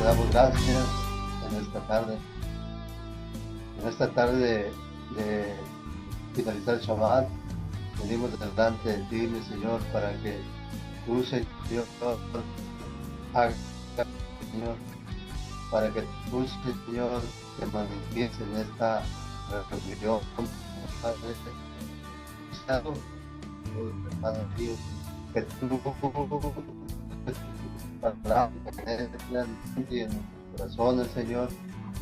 damos gracias en esta tarde de finalizar el Shabbat. Venimos delante de ti, mi Señor, para que tú, Señor, hagas, Señor, para que tú, Señor, te manifiestes en esta reunión, Padre, Padre Dios, que tú palabras penetran en nuestros corazones, Señor,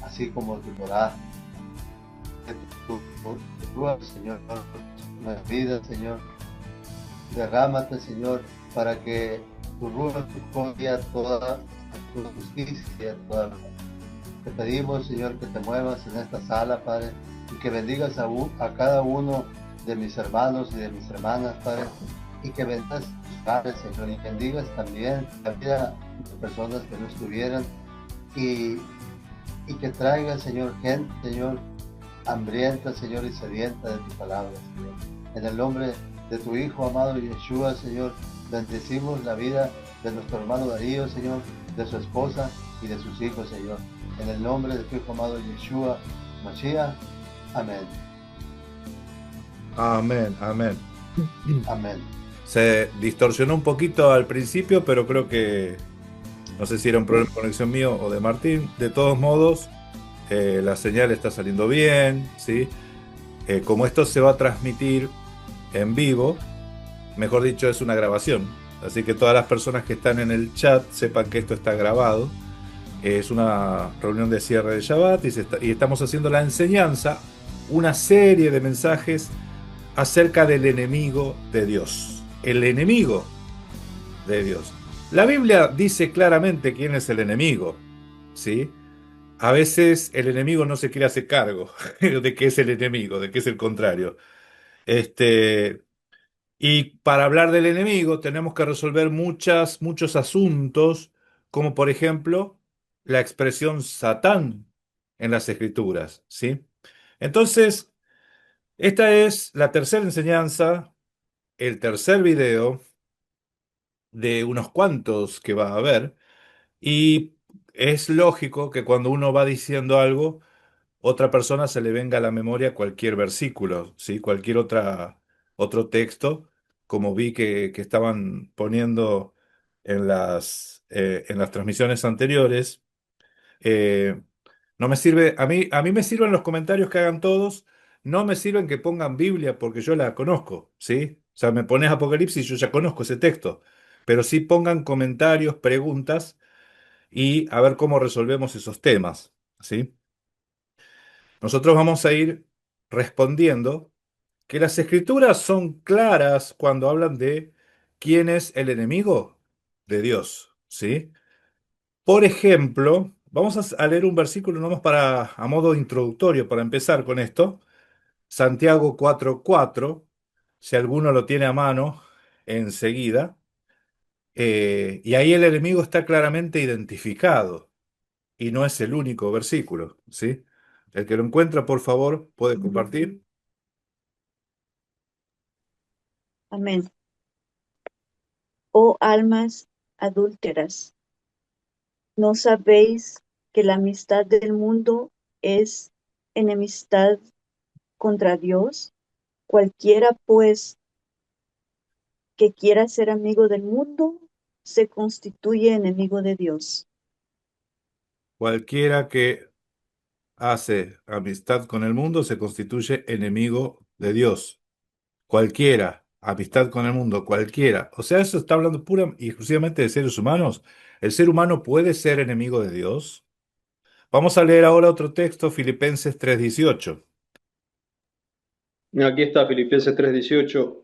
así como tu Torah, que tu Señor, nuestra vida, Señor, derrámate, Señor, para que tu ruja copia toda tu justicia, toda. Te pedimos, Señor, que te muevas en esta sala, Padre, y que bendigas a cada uno de mis hermanos y de mis hermanas, Padre, y que bendigas tus padres, Señor, y bendigas también la vida de personas que no estuvieran, y que traigas, Señor, gente, Señor, hambrienta, Señor, y sedienta de tu palabra, Señor. En el nombre de tu Hijo amado Yeshua, Señor, bendecimos la vida de nuestro hermano Darío, Señor, de su esposa y de sus hijos, Señor. En el nombre de tu Hijo amado Yeshua, Mashiach. Amén. Amén, amén. Amén. Se distorsionó un poquito al principio, pero creo que no sé si era un problema de conexión mío o de Martín. De todos modos, la señal está saliendo bien, ¿sí? Como esto se va a transmitir en vivo, mejor dicho, es una grabación. Así que todas las personas que están en el chat sepan que esto está grabado. Es una reunión de cierre de Shabbat y estamos haciendo la enseñanza, una serie de mensajes acerca del enemigo de Dios. El enemigo de Dios. La Biblia dice claramente quién es el enemigo, ¿sí? A veces el enemigo no se quiere hacer cargo de que es el enemigo, de que es el contrario. Este, y para hablar del enemigo tenemos que resolver muchos asuntos, como por ejemplo la expresión Satán en las Escrituras, ¿sí? Entonces, esta es la tercera enseñanza, el tercer video de unos cuantos que va a haber, y es lógico que cuando uno va diciendo algo, otra persona se le venga a la memoria cualquier versículo, ¿sí? Cualquier otro texto, como vi que estaban poniendo en las transmisiones anteriores. Eh, no me sirve, a mí me sirven los comentarios que hagan todos, no me sirven que pongan Biblia porque yo la conozco, ¿sí? O sea, me pones Apocalipsis y yo ya conozco ese texto, pero sí pongan comentarios, preguntas y a ver cómo resolvemos esos temas, ¿sí? Nosotros vamos a ir respondiendo que las escrituras son claras cuando hablan de quién es el enemigo de Dios, ¿sí? Por ejemplo, vamos a leer un versículo nomás a modo introductorio para empezar con esto. Santiago 4:4, si alguno lo tiene a mano, enseguida. Y ahí el enemigo está claramente identificado y no es el único versículo, ¿sí? El que lo encuentra, por favor, puede compartir. Amén. Oh almas adúlteras, ¿no sabéis que la amistad del mundo es enemistad contra Dios? Cualquiera, pues, que quiera ser amigo del mundo, se constituye enemigo de Dios. Cualquiera que hace amistad con el mundo se constituye enemigo de Dios. Cualquiera, amistad con el mundo, cualquiera. O sea, eso está hablando pura y exclusivamente de seres humanos. ¿El ser humano puede ser enemigo de Dios? Vamos a leer ahora otro texto, Filipenses 3:18. Aquí está Filipenses 3:18,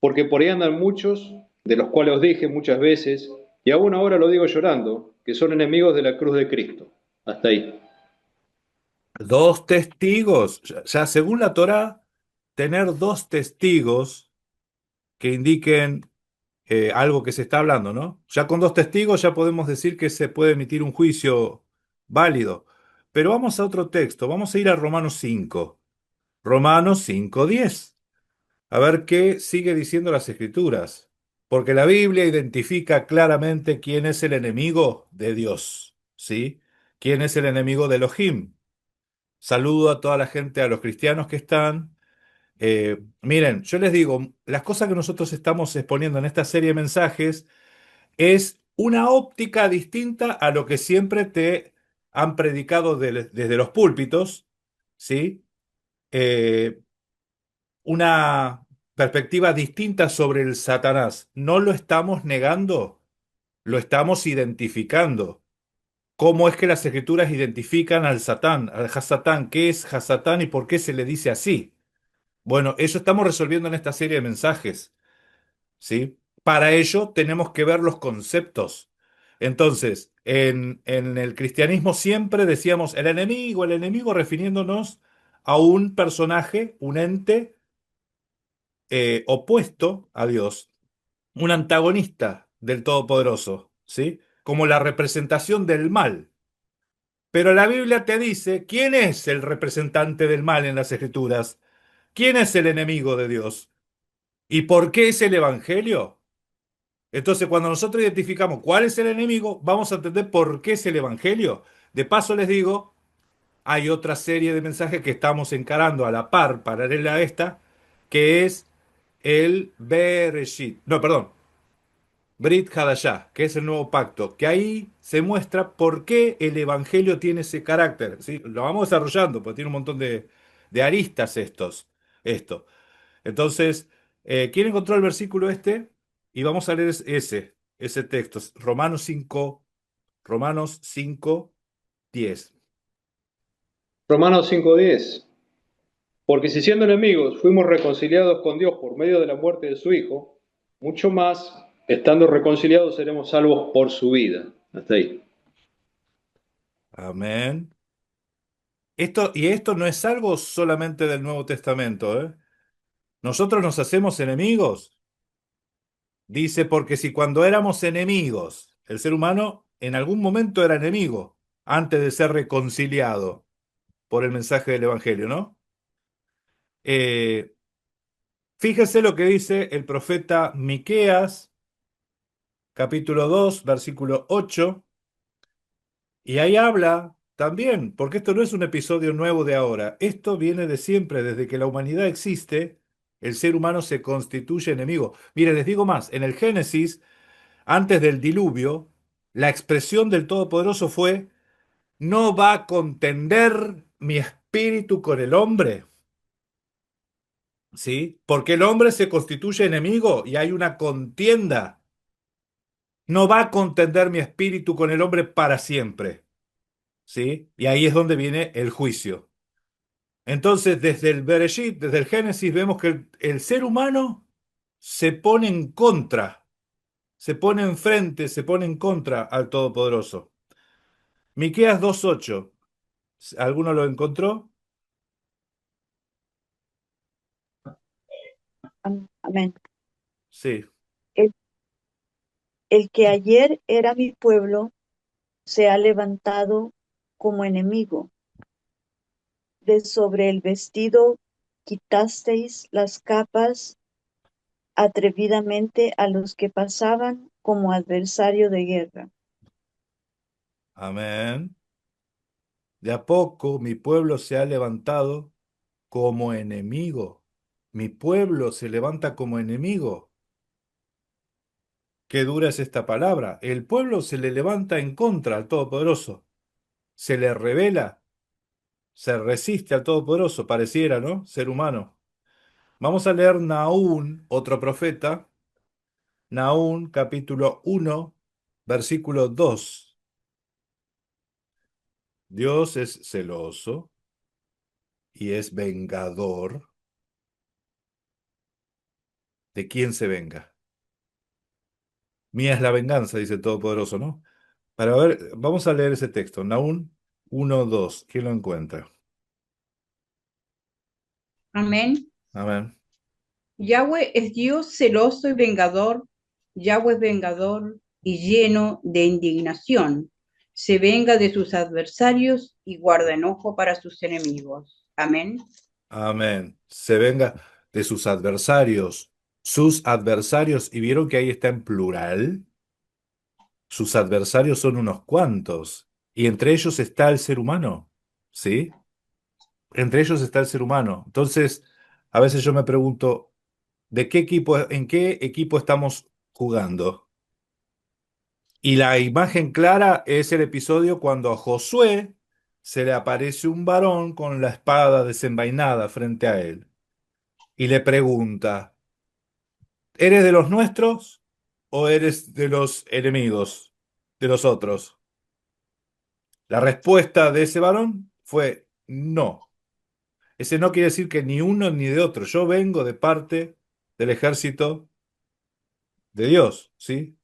porque por ahí andan muchos, de los cuales os dije muchas veces, y aún ahora lo digo llorando, que son enemigos de la cruz de Cristo. Hasta ahí. Dos testigos. Ya según la Torá, tener dos testigos que indiquen algo que se está hablando, ¿no? Ya con dos testigos ya podemos decir que se puede emitir un juicio válido. Pero vamos a otro texto, vamos a ir a Romanos 5. Romanos 5:10. A ver qué sigue diciendo las Escrituras. Porque la Biblia identifica claramente quién es el enemigo de Dios. ¿sí? ¿Quién es el enemigo de Elohim? Saludo a toda la gente, a los cristianos que están. Miren, yo les digo, las cosas que nosotros estamos exponiendo en esta serie de mensajes es una óptica distinta a lo que siempre te han predicado desde los púlpitos, ¿sí? Eh, una perspectiva distinta sobre el Satanás. No lo estamos negando, lo estamos identificando. ¿Cómo es que las escrituras identifican al Satán, al Hasatán? ¿Qué es Hasatán y por qué se le dice así? Bueno, eso estamos resolviendo en esta serie de mensajes, ¿sí? Para ello tenemos que ver los conceptos. Entonces, en el cristianismo siempre decíamos el enemigo refiriéndonos a un personaje, un ente opuesto a Dios, un antagonista del Todopoderoso, ¿sí? Como la representación del mal. Pero la Biblia te dice quién es el representante del mal en las Escrituras, quién es el enemigo de Dios y por qué es el Evangelio. Entonces, cuando nosotros identificamos cuál es el enemigo, vamos a entender por qué es el Evangelio. De paso, les digo, hay otra serie de mensajes que estamos encarando a la par, paralela a esta, que es el Bereshit. No, perdón, Brit Hadashah, que es el nuevo pacto, que ahí se muestra por qué el Evangelio tiene ese carácter, ¿sí? Lo vamos desarrollando, porque tiene un montón de aristas esto. Entonces, ¿quién encontró el versículo este? Y vamos a leer ese texto, Romanos 5, 10. Romanos 5:10. Porque si siendo enemigos fuimos reconciliados con Dios por medio de la muerte de su Hijo, mucho más, estando reconciliados, seremos salvos por su vida. Hasta ahí. Amén. Esto no es algo solamente del Nuevo Testamento, ¿eh? Nosotros nos hacemos enemigos. Dice, porque si cuando éramos enemigos, el ser humano en algún momento era enemigo, antes de ser reconciliado por el mensaje del Evangelio, ¿no? Eh, Fíjese lo que dice el profeta Miqueas, capítulo 2, versículo 8, y ahí habla también, porque esto no es un episodio nuevo de ahora, esto viene de siempre, desde que la humanidad existe, el ser humano se constituye enemigo. Mire, les digo más, en el Génesis, antes del diluvio, la expresión del Todopoderoso fue, ¿no va a contender mi espíritu con el hombre? ¿Sí? Porque el hombre se constituye enemigo y hay una contienda. No va a contender mi espíritu con el hombre para siempre. ¿Sí? Y ahí es donde viene el juicio. Entonces, desde el Bereshit, desde el Génesis, vemos que el ser humano se pone en contra, se pone enfrente, se pone en contra al Todopoderoso. Miqueas 2:8. ¿Alguno lo encontró? Amén. Sí. El, el que ayer era mi pueblo se ha levantado como enemigo. De sobre el vestido quitasteis las capas atrevidamente a los que pasaban como adversario de guerra. Amén. De a poco mi pueblo se ha levantado como enemigo. Mi pueblo se levanta como enemigo. Qué dura es esta palabra. El pueblo se le levanta en contra al Todopoderoso. Se le revela, se resiste al Todopoderoso, pareciera, ¿no? Ser humano. Vamos a leer Nahum, otro profeta. Nahum, capítulo 1, versículo 2. Dios es celoso y es vengador. ¿De quién se venga? Mía es la venganza, dice el Todopoderoso, ¿no? Para ver, vamos a leer ese texto. Nahum 1:2. ¿Quién lo encuentra? Amén. Amén. Yahweh es Dios celoso y vengador. Yahweh es vengador y lleno de indignación. Se venga de sus adversarios y guarda enojo para sus enemigos. Amén. Amén. Se venga de sus adversarios. Sus adversarios, y vieron que ahí está en plural. Sus adversarios son unos cuantos. y entre ellos está el ser humano, ¿sí? Entre ellos está el ser humano. Entonces, a veces yo me pregunto, ¿en qué equipo estamos jugando? Y la imagen clara es el episodio cuando a Josué se le aparece un varón con la espada desenvainada frente a él y le pregunta, ¿eres de los nuestros o eres de los enemigos, de los otros? La respuesta de ese varón fue no. Ese no quiere decir que ni uno ni de otro. Yo vengo de parte del ejército de Dios, ¿sí?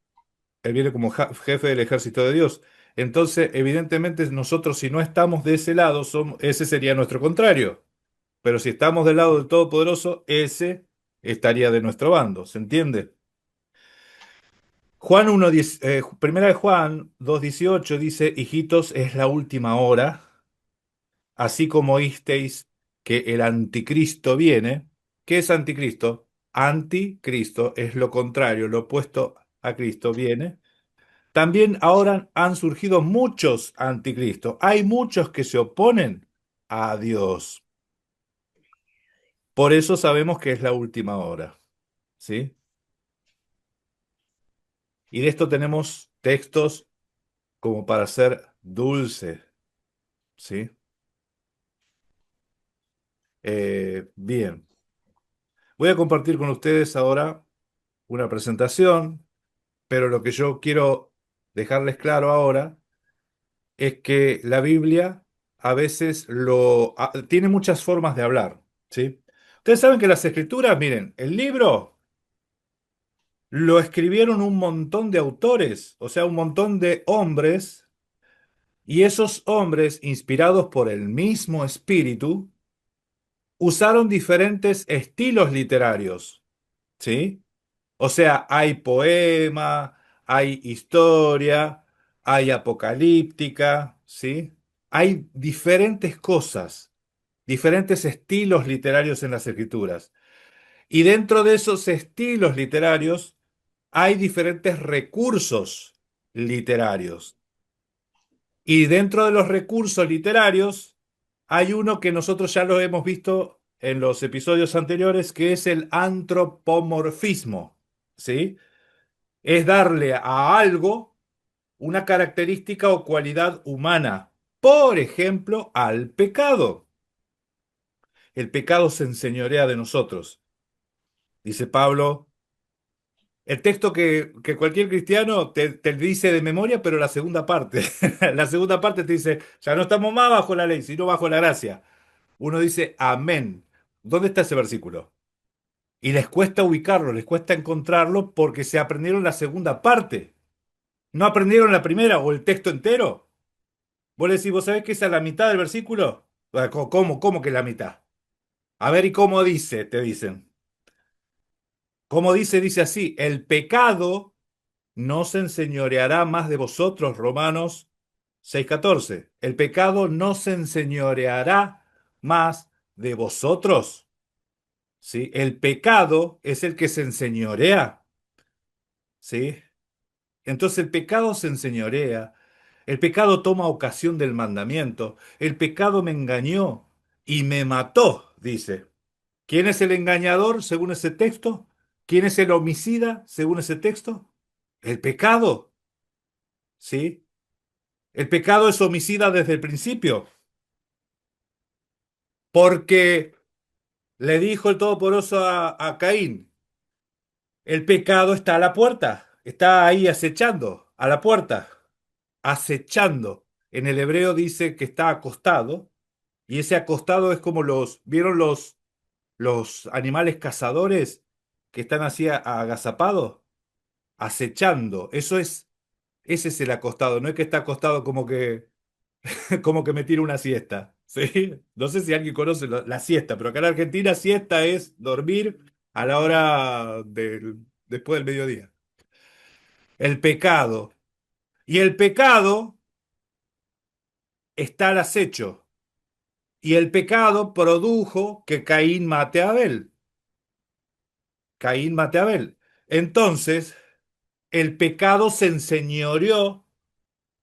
Él viene como jefe del ejército de Dios. Entonces, evidentemente, nosotros si no estamos de ese lado, ese sería nuestro contrario. Pero si estamos del lado del Todopoderoso, ese estaría de nuestro bando. ¿Se entiende? Primera de Juan 2:18 dice, hijitos, es la última hora, así como oísteis que el anticristo viene. ¿Qué es anticristo? Anticristo es lo contrario, lo opuesto a Cristo viene. También ahora han surgido muchos anticristos. Hay muchos que se oponen a Dios. Por eso sabemos que es la última hora, ¿sí? Y de esto tenemos textos como para ser dulce, ¿sí? Bien, voy a compartir con ustedes ahora una presentación, pero lo que yo quiero dejarles claro ahora es que la Biblia a veces tiene muchas formas de hablar, ¿sí? Ustedes saben que las escrituras, miren, el libro lo escribieron un montón de autores, o sea, un montón de hombres, y esos hombres, inspirados por el mismo espíritu, usaron diferentes estilos literarios, ¿sí? O sea, hay poema, hay historia, hay apocalíptica, ¿sí? Hay diferentes cosas, diferentes estilos literarios en las escrituras. Y dentro de esos estilos literarios hay diferentes recursos literarios. Y dentro de los recursos literarios hay uno que nosotros ya lo hemos visto en los episodios anteriores, que es el antropomorfismo, ¿sí? Es darle a algo una característica o cualidad humana. Por ejemplo, al pecado. El pecado se enseñorea de nosotros. Dice Pablo, el texto que cualquier cristiano te dice de memoria, pero la segunda parte. La segunda parte te dice, ya no estamos más bajo la ley, sino bajo la gracia. Uno dice, amén. ¿Dónde está ese versículo? Y les cuesta ubicarlo, les cuesta encontrarlo porque se aprendieron la segunda parte. ¿No aprendieron la primera o el texto entero? Vos le decís, ¿vos sabés que esa es la mitad del versículo? Ah, ¿cómo que la mitad? A ver, ¿y cómo dice? Te dicen. ¿Cómo dice? Dice así, el pecado no se enseñoreará más de vosotros, Romanos 6:14. El pecado no se enseñoreará más de vosotros. ¿Sí? El pecado es el que se enseñorea. ¿Sí? Entonces el pecado se enseñorea, el pecado toma ocasión del mandamiento, el pecado me engañó y me mató, dice. ¿Quién es el engañador según ese texto? ¿Quién es el homicida según ese texto? El pecado, ¿sí? El pecado es homicida desde el principio, porque le dijo el Todopoderoso a Caín, el pecado está a la puerta, está ahí acechando, a la puerta. Acechando. En el hebreo dice que está acostado, y ese acostado es como ¿vieron los animales cazadores que están así agazapados? Acechando. Ese es el acostado, no es que está acostado como que me tiro una siesta, ¿sí? No sé si alguien conoce la siesta, pero acá en Argentina siesta es dormir a la hora después del mediodía. El pecado. Y el pecado está al acecho. Y el pecado produjo que Caín mate a Abel. Caín mate a Abel. Entonces, el pecado se enseñoreó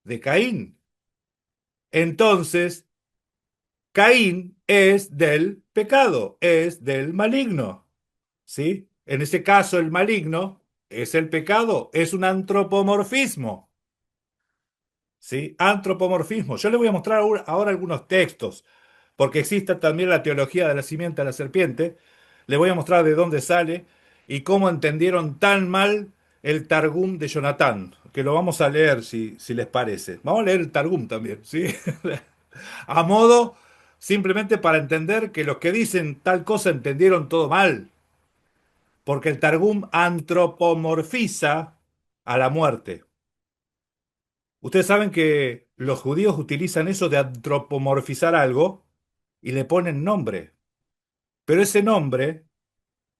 de Caín. Entonces, Caín es del pecado, es del maligno, ¿sí? En ese caso, el maligno es el pecado, es un antropomorfismo, ¿sí? Antropomorfismo. Yo le voy a mostrar ahora algunos textos, porque existe también la teología de la simiente de la serpiente. Le voy a mostrar de dónde sale y cómo entendieron tan mal el Targum de Jonatán, que lo vamos a leer si les parece. Vamos a leer el Targum también, ¿sí? A modo simplemente para entender que los que dicen tal cosa entendieron todo mal, porque el Targum antropomorfiza a la muerte. Ustedes saben que los judíos utilizan eso de antropomorfizar algo y le ponen nombre, pero ese nombre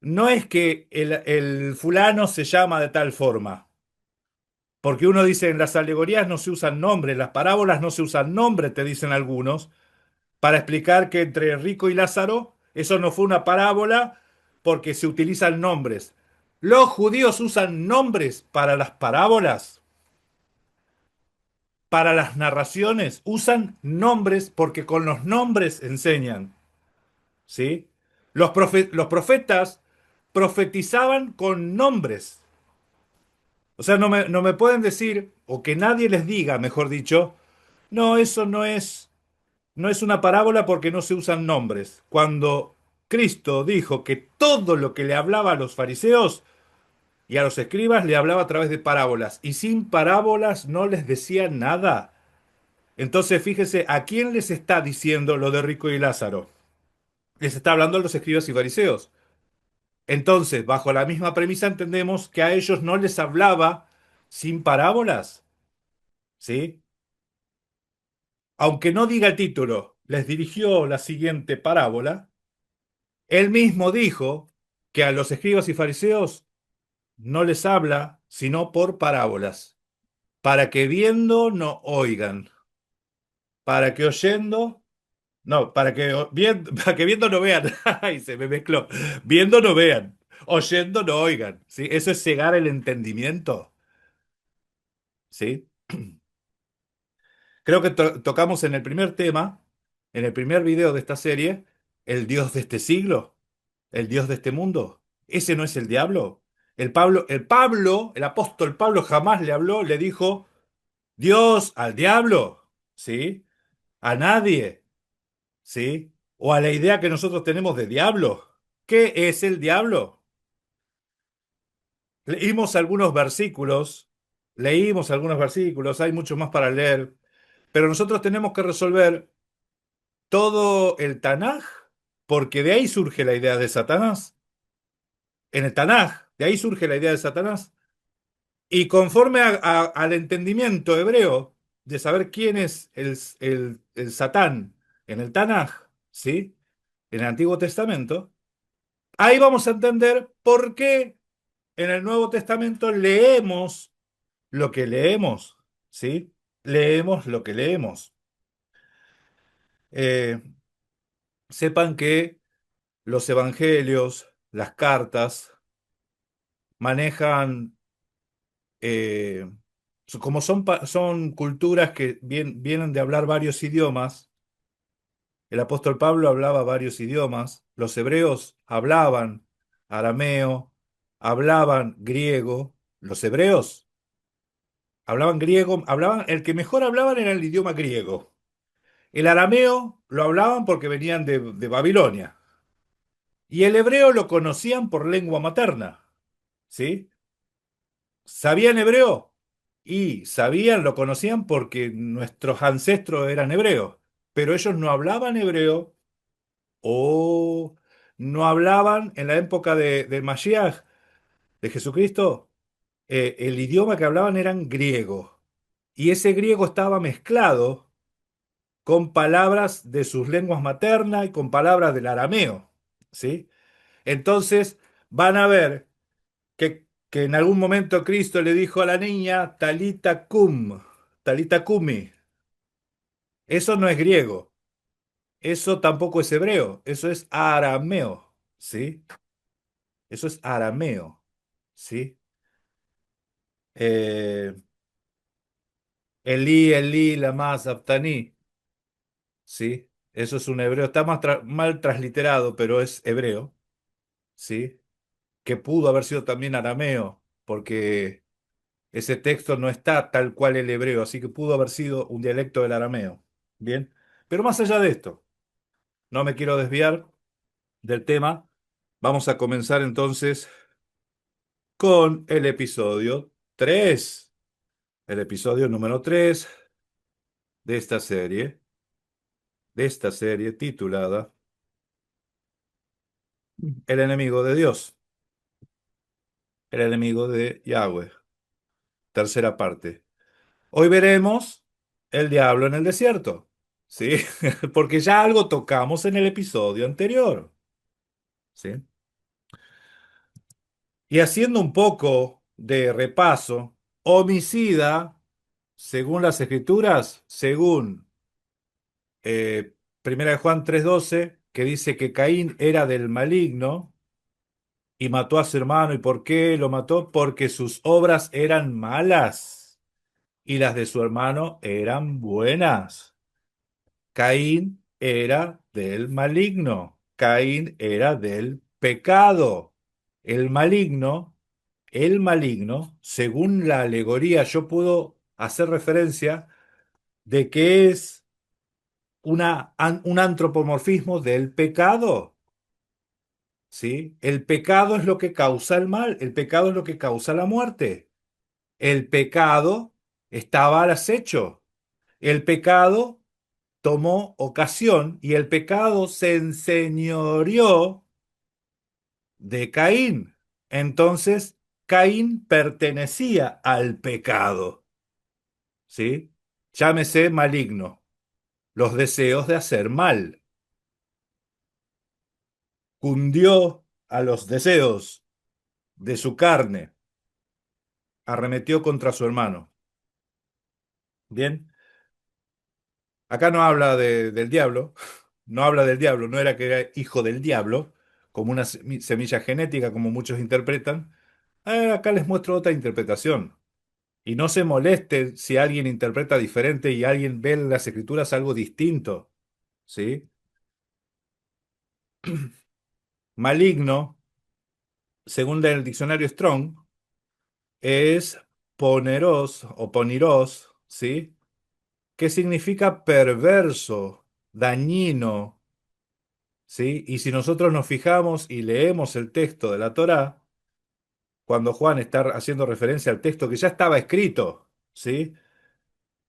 no es que el fulano se llama de tal forma, porque uno dice en las alegorías no se usan nombres, en las parábolas no se usan nombres, te dicen algunos, para explicar que entre Rico y Lázaro eso no fue una parábola porque se utilizan nombres. Los judíos usan nombres para las parábolas, para las narraciones, usan nombres porque con los nombres enseñan, ¿sí? Los profetas profetizaban con nombres. O sea, no me pueden decir, o que nadie les diga, mejor dicho, no, eso no es una parábola porque no se usan nombres. Cuando Cristo dijo que todo lo que le hablaba a los fariseos y a los escribas le hablaba a través de parábolas, y sin parábolas no les decía nada. Entonces, fíjese, ¿a quién les está diciendo lo de Rico y Lázaro? Les está hablando a los escribas y fariseos. Entonces, bajo la misma premisa entendemos que a ellos no les hablaba sin parábolas, ¿sí? Aunque no diga el título, les dirigió la siguiente parábola. Él mismo dijo que a los escribas y fariseos no les habla sino por parábolas, para que viendo no oigan, para que oyendo, no, para que viendo no vean, ay, se me mezcló, viendo no vean, oyendo no oigan, ¿sí? Eso es cegar el entendimiento, ¿sí? Creo que tocamos en el primer tema, en el primer video de esta serie, el Dios de este siglo, el Dios de este mundo. Ese no es el diablo. El apóstol Pablo jamás le habló, le dijo Dios al diablo, ¿sí? A nadie, ¿sí? O a la idea que nosotros tenemos de diablo. ¿Qué es el diablo? Leímos algunos versículos, leímos algunos versículos, hay mucho más para leer, pero nosotros tenemos que resolver todo el Tanaj, porque de ahí surge la idea de Satanás. En el Tanaj, de ahí surge la idea de Satanás. Y conforme al entendimiento hebreo de saber quién es el Satán en el Tanaj, ¿sí? En el Antiguo Testamento, ahí vamos a entender por qué en el Nuevo Testamento leemos lo que leemos, ¿sí? Leemos lo que leemos. Eh, Sepan que los evangelios, las cartas, manejan, como son culturas que vienen de hablar varios idiomas. El apóstol Pablo hablaba varios idiomas, los hebreos hablaban arameo, hablaban griego, los hebreos hablaban griego, el que mejor hablaban era el idioma griego. El arameo lo hablaban porque venían de Babilonia. Y el hebreo lo conocían por lengua materna, ¿sí? ¿Sabían hebreo? Y sabían, lo conocían porque nuestros ancestros eran hebreos, pero ellos no hablaban hebreo o no hablaban en la época del Mashiach, de Jesucristo, el idioma que hablaban eran griego. Y ese griego estaba mezclado con palabras de sus lenguas maternas y con palabras del arameo, ¿sí? Entonces van a ver que en algún momento Cristo le dijo a la niña, Talita cum, Talita cumi. Eso no es griego, eso tampoco es hebreo, eso es arameo, ¿sí? Eso es arameo, ¿sí? Eh, Elí, Elí, lama sabtaní. ¿sí? Eso es un hebreo, está mal transliterado, pero es hebreo, ¿sí? Que pudo haber sido también arameo, porque ese texto no está tal cual el hebreo, así que pudo haber sido un dialecto del arameo. Bien, pero más allá de esto, no me quiero desviar del tema. Vamos a comenzar entonces con el episodio 3, el episodio número 3 de esta serie titulada El enemigo de Dios, el enemigo de Yahweh, tercera parte. Hoy veremos el diablo en el desierto, ¿sí? Porque ya algo tocamos en el episodio anterior, ¿sí? Y haciendo un poco de repaso, homicida, según las escrituras, según Primera de Juan 3:12, que dice que Caín era del maligno y mató a su hermano. ¿Y por qué lo mató? Porque sus obras eran malas y las de su hermano eran buenas. Caín era del maligno. Caín era del pecado. El maligno, el maligno, según la alegoría, yo puedo hacer referencia de que es un antropomorfismo del pecado. ¿Sí? El pecado es lo que causa el mal, el pecado es lo que causa la muerte. El pecado estaba al acecho. El pecado tomó ocasión y el pecado se enseñoreó de Caín. Entonces, Caín pertenecía al pecado, ¿sí? Llámese maligno, los deseos de hacer mal. Cundió a los deseos de su carne, arremetió contra su hermano. Bien, acá no habla del diablo, no habla del diablo, no era que era hijo del diablo, como una semilla genética, como muchos interpretan. Acá les muestro otra interpretación. Y no se molesten si alguien interpreta diferente y alguien ve en las escrituras algo distinto. ¿Sí? Maligno, según el diccionario Strong, es poneros o poniros, ¿sí? Que significa perverso, dañino, ¿sí? Y si nosotros nos fijamos y leemos el texto de la Torá, cuando Juan está haciendo referencia al texto que ya estaba escrito, ¿sí?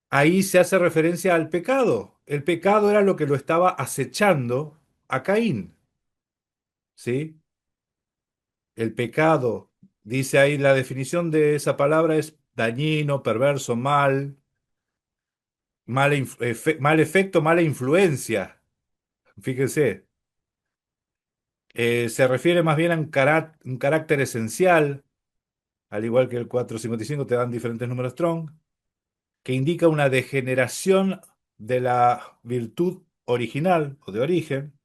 Ahí se hace referencia al pecado. El pecado era lo que lo estaba acechando a Caín, ¿sí? El pecado, dice ahí, la definición de esa palabra es dañino, perverso, mal efecto, mala influencia. Fíjense, se refiere más bien a un carácter esencial, al igual que el 455 te dan diferentes números strong, que indica una degeneración de la virtud original o de origen,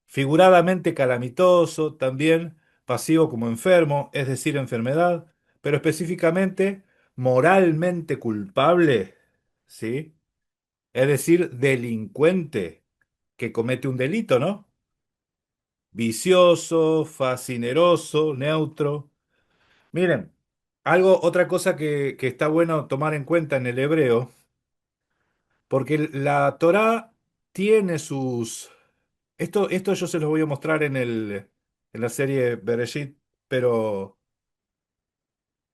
figuradamente calamitoso, también pasivo como enfermo, es decir, enfermedad, pero específicamente moralmente culpable, ¿sí? Es decir, delincuente que comete un delito, ¿no? Vicioso, fascineroso, neutro. Miren, otra cosa que está bueno tomar en cuenta en el hebreo, porque la Torá tiene sus... esto yo se los voy a mostrar en la serie Bereshit, pero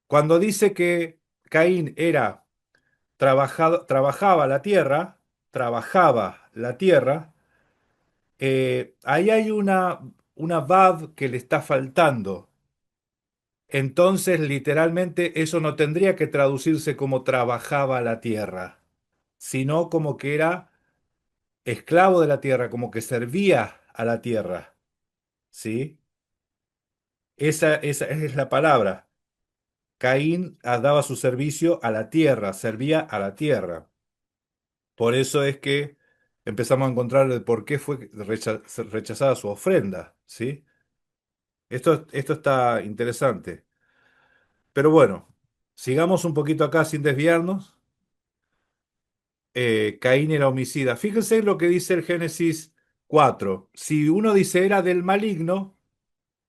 cuando dice que Caín trabajaba la tierra, ahí hay una vav que le está faltando. Entonces, literalmente, eso no tendría que traducirse como trabajaba la tierra, sino como que era esclavo de la tierra, como que servía a la tierra, ¿sí? Esa es la palabra. Caín daba su servicio a la tierra, servía a la tierra. Por eso es que empezamos a encontrar el por qué fue rechazada su ofrenda, ¿sí? Esto está interesante. Pero bueno, sigamos un poquito acá sin desviarnos. Caín era homicida. Fíjense lo que dice el Génesis 4. Si uno dice era del maligno,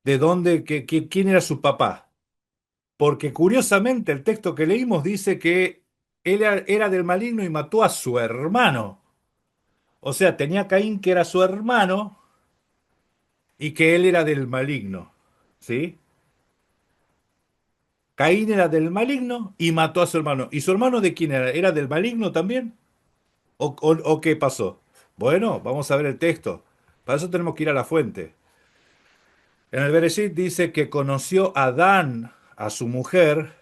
¿de dónde, quién era su papá? Porque curiosamente el texto que leímos dice que él era del maligno y mató a su hermano. O sea, tenía Caín que era su hermano y que él era del maligno. ¿Sí? Caín era del maligno y mató a su hermano. ¿Y su hermano de quién era? ¿Era del maligno también? ¿O qué pasó? Bueno, vamos a ver el texto. Para eso tenemos que ir a la fuente. En el Bereshit dice que conoció Adán a su mujer,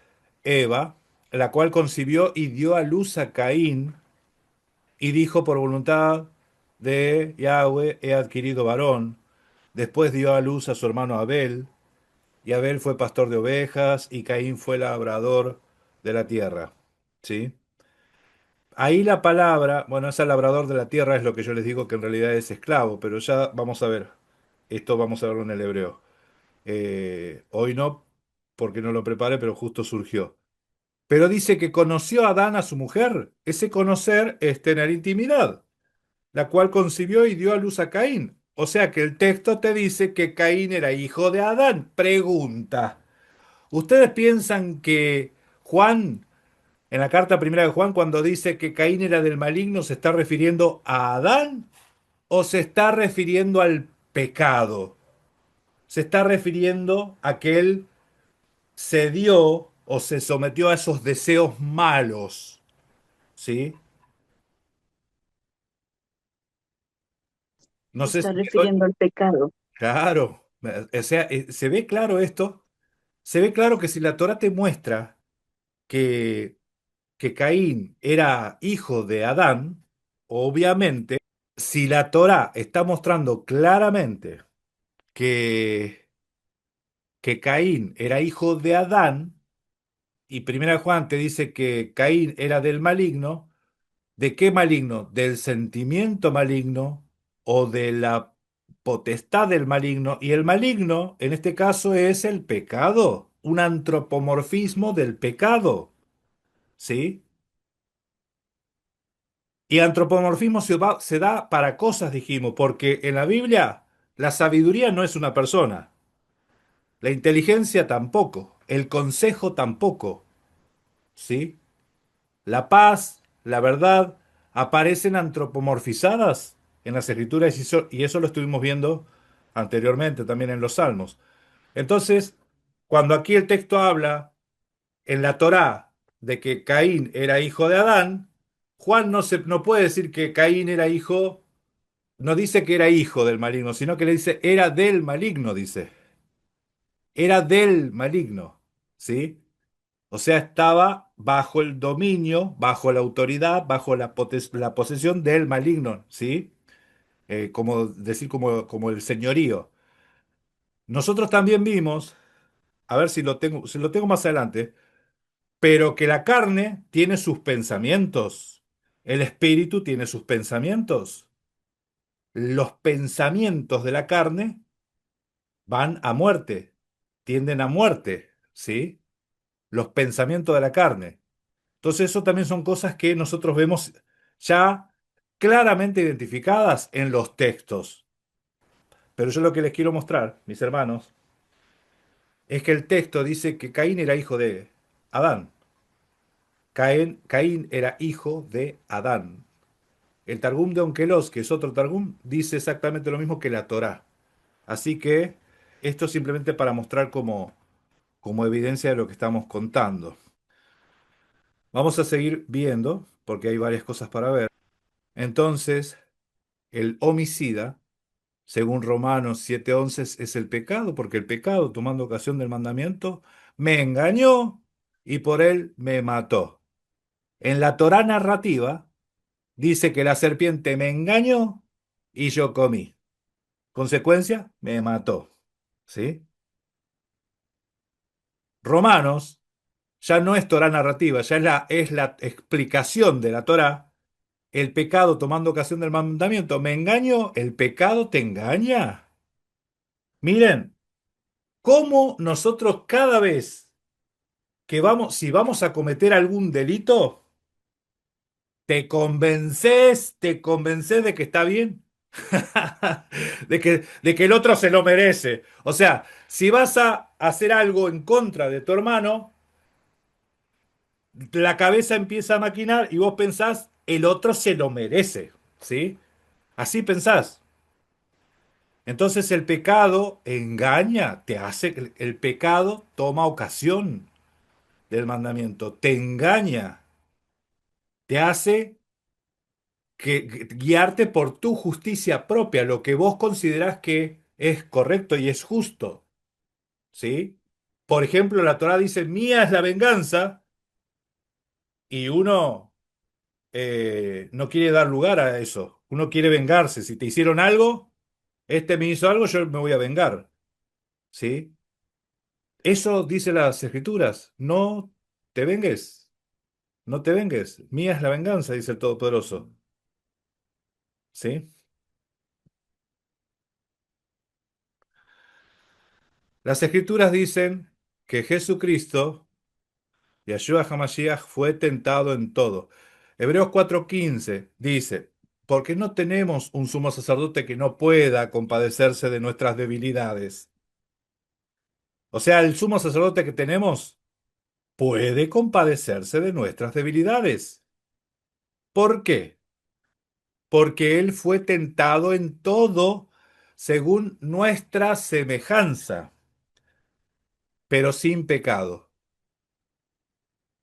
Eva, la cual concibió y dio a luz a Caín, y dijo por voluntad de Yahweh he adquirido varón. Después dio a luz a su hermano Abel, y Abel fue pastor de ovejas, y Caín fue labrador de la tierra. ¿Sí? Ahí la palabra, bueno, ese labrador de la tierra es lo que yo les digo que en realidad es esclavo, pero ya vamos a ver. Esto vamos a verlo en el hebreo. Hoy no, porque no lo preparé, pero justo surgió. Pero dice que conoció a Adán a su mujer. Ese conocer es tener intimidad, la cual concibió y dio a luz a Caín. O sea que el texto te dice que Caín era hijo de Adán. Pregunta. ¿Ustedes piensan que Juan, en la carta primera de Juan, cuando dice que Caín era del maligno, se está refiriendo a Adán o se está refiriendo al pecado? Se está refiriendo a que él se dio o se sometió a esos deseos malos, ¿sí? No Se sé está si refiriendo al pecado. claro, o sea, se ve claro esto, se ve claro que si la Torá te muestra que, que Caín era hijo de Adán, obviamente, si la Torá está mostrando claramente que, que Caín era hijo de Adán, y Primera de Juan te dice que Caín era del maligno, ¿de qué maligno? ¿Del sentimiento maligno o de la potestad del maligno? Y el maligno, en este caso, es el pecado, un antropomorfismo del pecado, ¿sí? Y antropomorfismo se da para cosas, dijimos, porque en la Biblia la sabiduría no es una persona, la inteligencia tampoco, el consejo tampoco, ¿sí? La paz, la verdad, aparecen antropomorfizadas en las escrituras y eso lo estuvimos viendo anteriormente también en los Salmos. Entonces, cuando aquí el texto habla en la Torá de que Caín era hijo de Adán, Juan no puede decir que Caín era hijo, no dice que era hijo del maligno, sino que le dice era del maligno, dice. Era del maligno, ¿sí? O sea, estaba bajo el dominio, bajo la autoridad, bajo la posesión del maligno, ¿sí? Como decir, como el señorío. Nosotros también vimos, a ver si lo tengo más adelante, pero que la carne tiene sus pensamientos, el espíritu tiene sus pensamientos. Los pensamientos de la carne van a muerte, tienden a muerte, ¿sí? Los pensamientos de la carne. Entonces, eso también son cosas que nosotros vemos ya claramente identificadas en los textos. Pero yo lo que les quiero mostrar, mis hermanos, es que el texto dice que Caín era hijo de Adán. Caín era hijo de Adán. El Targum de Onkelos, que es otro Targum, dice exactamente lo mismo que la Torá. Así que esto es simplemente para mostrar como evidencia de lo que estamos contando. Vamos a seguir viendo, porque hay varias cosas para ver. Entonces, el homicida, según Romanos 7:11, es el pecado, porque el pecado, tomando ocasión del mandamiento, me engañó y por él me mató. En la Torá narrativa dice que la serpiente me engañó y yo comí. Consecuencia, me mató. ¿Sí? Romanos ya no es Torá narrativa, ya es la explicación de la Torá. El pecado tomando ocasión del mandamiento me engañó, el pecado te engaña. Miren, cómo nosotros cada vez que vamos, si vamos a cometer algún delito, te convences de que está bien, de que el otro se lo merece. O sea, si vas a hacer algo en contra de tu hermano, la cabeza empieza a maquinar y vos pensás, el otro se lo merece, ¿sí? Así pensás. Entonces el pecado engaña, te hace, el pecado toma ocasión del mandamiento, te engaña, te hace guiarte por tu justicia propia, lo que vos considerás que es correcto y es justo, ¿sí? Por ejemplo, la Torá dice, mía es la venganza, y uno no quiere dar lugar a eso, uno quiere vengarse. Si te hicieron algo, este me hizo algo, yo me voy a vengar, ¿sí? Eso dice las Escrituras, no te vengues, no te vengues, mía es la venganza, dice el Todopoderoso, ¿sí? Las Escrituras dicen que Jesucristo, Yahshua HaMashiach, fue tentado en todo. Hebreos 4:15 dice, porque no tenemos un sumo sacerdote que no pueda compadecerse de nuestras debilidades. O sea, el sumo sacerdote que tenemos puede compadecerse de nuestras debilidades. ¿Por qué? Porque Él fue tentado en todo según nuestra semejanza, pero sin pecado.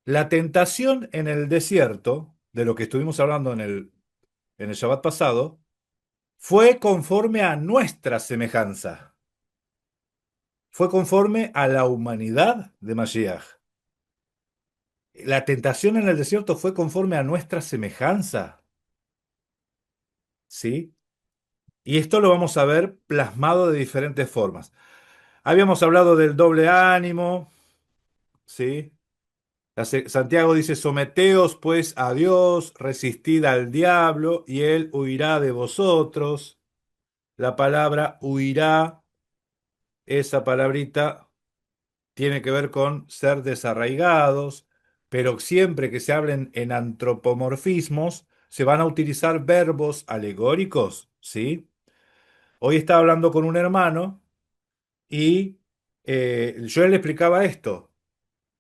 La tentación en el desierto, de lo que estuvimos hablando en el Shabbat pasado, fue conforme a nuestra semejanza, fue conforme a la humanidad de Mashiach. La tentación en el desierto fue conforme a nuestra semejanza, ¿sí? Y esto lo vamos a ver plasmado de diferentes formas. Habíamos hablado del doble ánimo, ¿sí? Santiago dice, someteos pues a Dios, resistid al diablo y él huirá de vosotros. La palabra huirá, esa palabrita tiene que ver con ser desarraigados, pero siempre que se hablen en antropomorfismos, se van a utilizar verbos alegóricos, ¿sí? Hoy estaba hablando con un hermano y yo le explicaba esto.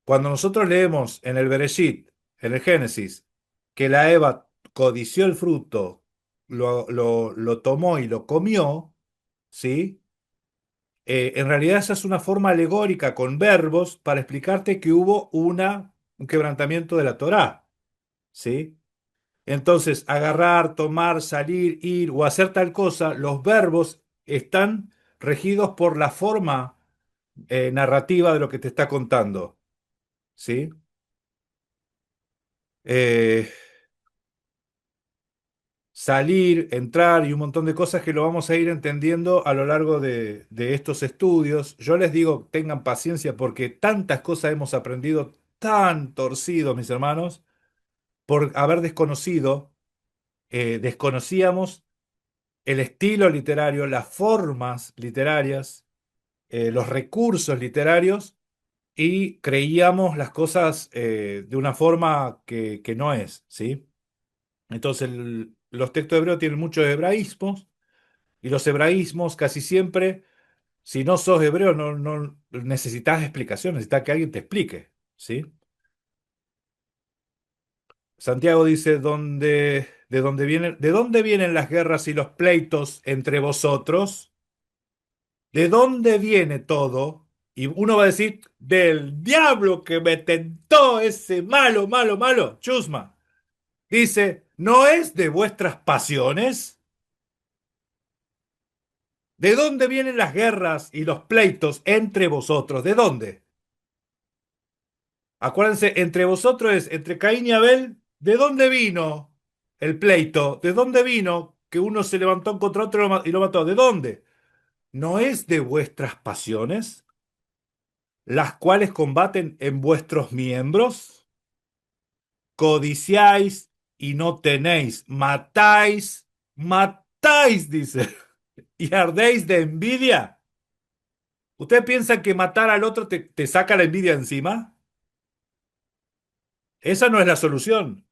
Cuando nosotros leemos en el Bereshit, en el Génesis, que la Eva codició el fruto, lo tomó y lo comió, ¿sí? En realidad esa es una forma alegórica con verbos para explicarte que hubo un quebrantamiento de la Torá, ¿sí? Entonces, agarrar, tomar, salir, ir o hacer tal cosa, los verbos están regidos por la forma narrativa de lo que te está contando, ¿sí? Eh, Salir, entrar y un montón de cosas que lo vamos a ir entendiendo a lo largo de estos estudios. Yo les digo, tengan paciencia porque tantas cosas hemos aprendido tan torcidos, mis hermanos, por haber desconocido, desconocíamos el estilo literario, las formas literarias, los recursos literarios y creíamos las cosas de una forma que no es, ¿sí? Entonces, los textos hebreos tienen muchos hebraísmos y los hebraísmos casi siempre, si no sos hebreo, no necesitas explicación, necesitas que alguien te explique, ¿sí? Santiago dice, ¿de dónde vienen las guerras y los pleitos entre vosotros? ¿De dónde viene todo? Y uno va a decir, del diablo que me tentó ese malo, malo, malo, chusma. Dice, ¿no es de vuestras pasiones? ¿De dónde vienen las guerras y los pleitos entre vosotros? ¿De dónde? Acuérdense, entre vosotros es entre Caín y Abel. ¿De dónde vino el pleito? ¿De dónde vino que uno se levantó contra otro y lo mató? ¿De dónde? ¿No es de vuestras pasiones, las cuales combaten en vuestros miembros? Codiciáis y no tenéis, matáis, matáis, dice, y ardéis de envidia. ¿Usted piensa que matar al otro te saca la envidia encima? Esa no es la solución.